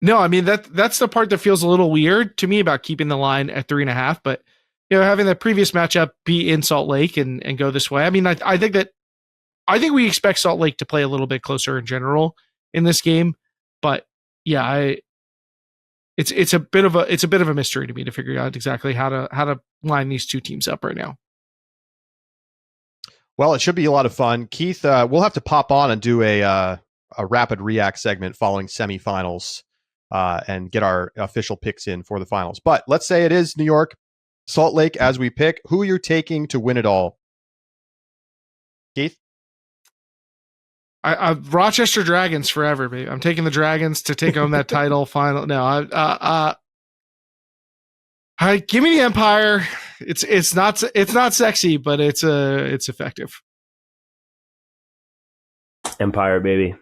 No, I mean that's the part that feels a little weird to me about keeping the line at 3.5. But having the previous matchup be in Salt Lake and go this way. I mean, I think we expect Salt Lake to play a little bit closer in general in this game. But yeah, it's a bit of a mystery to me to figure out exactly how to line these two teams up right now. Well, it should be a lot of fun. Keith, we'll have to pop on and do a rapid react segment following semifinals and get our official picks in for the finals. But let's say it is New York, Salt Lake as we pick. Who you're taking to win it all? Keith? Rochester Dragons forever, baby. I'm taking the Dragons to take home that title final. No, give me the Empire. It's not sexy, but it's effective. Empire, baby.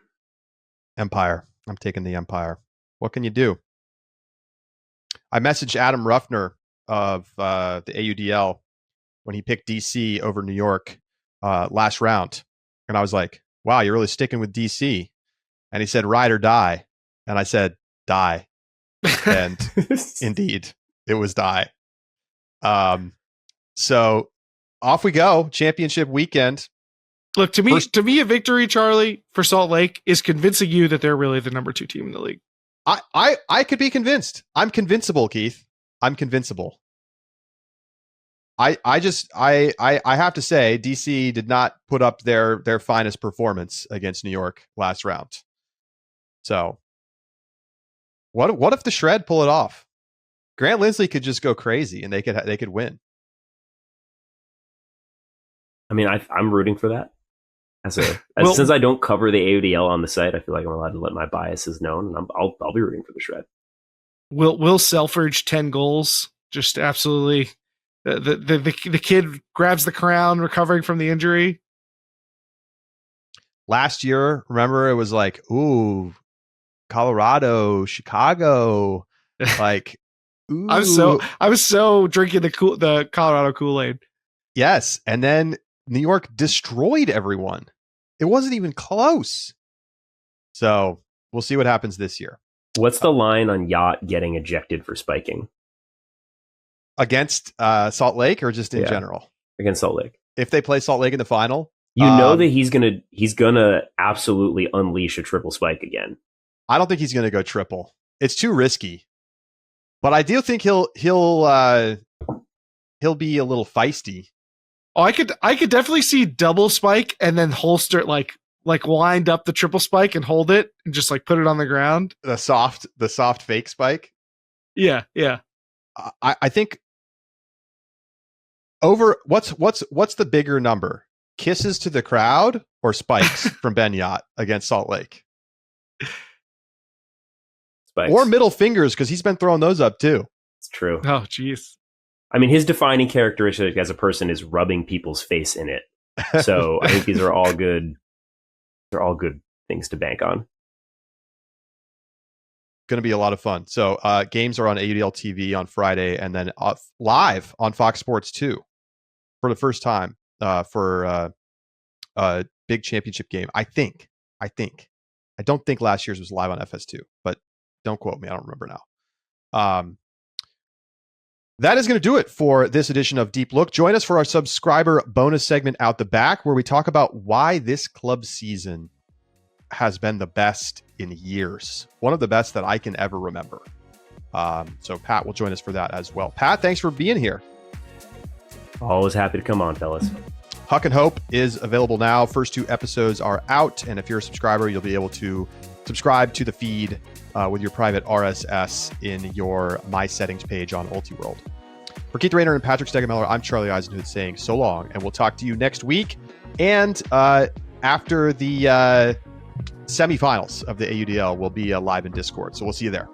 Empire. I'm taking the Empire. What can you do? I messaged Adam Ruffner of the AUDL when he picked DC over New York last round, and I was like, wow, you're really sticking with DC. And he said, ride or die. And I said, die. And indeed, it was die. So off we go. Championship weekend. Look, to me, a victory, Charlie, for Salt Lake is convincing you that they're really the number 2 team in the league. I could be convinced. I'm convincible, Keith. I'm convincible. I have to say, DC did not put up their finest performance against New York last round. So, what if the Shred pull it off? Grant Linsley could just go crazy, and they could win. I mean, I'm rooting for that. Since I don't cover the AUDL on the site, I feel like I'm allowed to let my biases known, and I'll be rooting for the Shred. Will Selfridge 10 goals? Just absolutely. The kid grabs the crown, recovering from the injury. Last year, remember, it was like, ooh, Colorado, Chicago, like, ooh. I was so drinking the Colorado Kool-Aid. Yes, and then New York destroyed everyone. It wasn't even close. So we'll see what happens this year. What's the line on Yacht getting ejected for spiking? Against Salt Lake or just in general? Against Salt Lake. If they play Salt Lake in the final, you know that he's gonna absolutely unleash a triple spike again. I don't think he's gonna go triple. It's too risky. But I do think he'll be a little feisty. Oh, I could definitely see double spike and then holster it like wind up the triple spike and hold it and just like put it on the ground. The soft fake spike. Yeah. I think over what's the bigger number? Kisses to the crowd or spikes from Ben Yacht against Salt Lake? Spikes. Or middle fingers, because he's been throwing those up too. It's true. Oh, jeez. I mean, his defining characteristic as a person is rubbing people's face in it. So I think these are all good. They're all good things to bank on. Going to be a lot of fun. So games are on AUDL TV on Friday, and then live on Fox Sports 2 for the first time for a big championship game. I think. I don't think last year's was live on FS2, but don't quote me. I don't remember now. That is going to do it for this edition of Deep Look. Join us for our subscriber bonus segment Out the Back, where we talk about why this club season has been the best in years. One of the best that I can ever remember. So Pat will join us for that as well. Pat, thanks for being here. Always happy to come on, fellas. Huck and Hope is available now. First 2 episodes are out, and if you're a subscriber, you'll be able to subscribe to the feed with your private RSS in your My Settings page on Ultiworld. For Keith Rayner and Patrick Stegemoeller, I'm Charlie Eisenhood saying so long, and we'll talk to you next week and after the semifinals of the AUDL. We'll be live in Discord, so we'll see you there.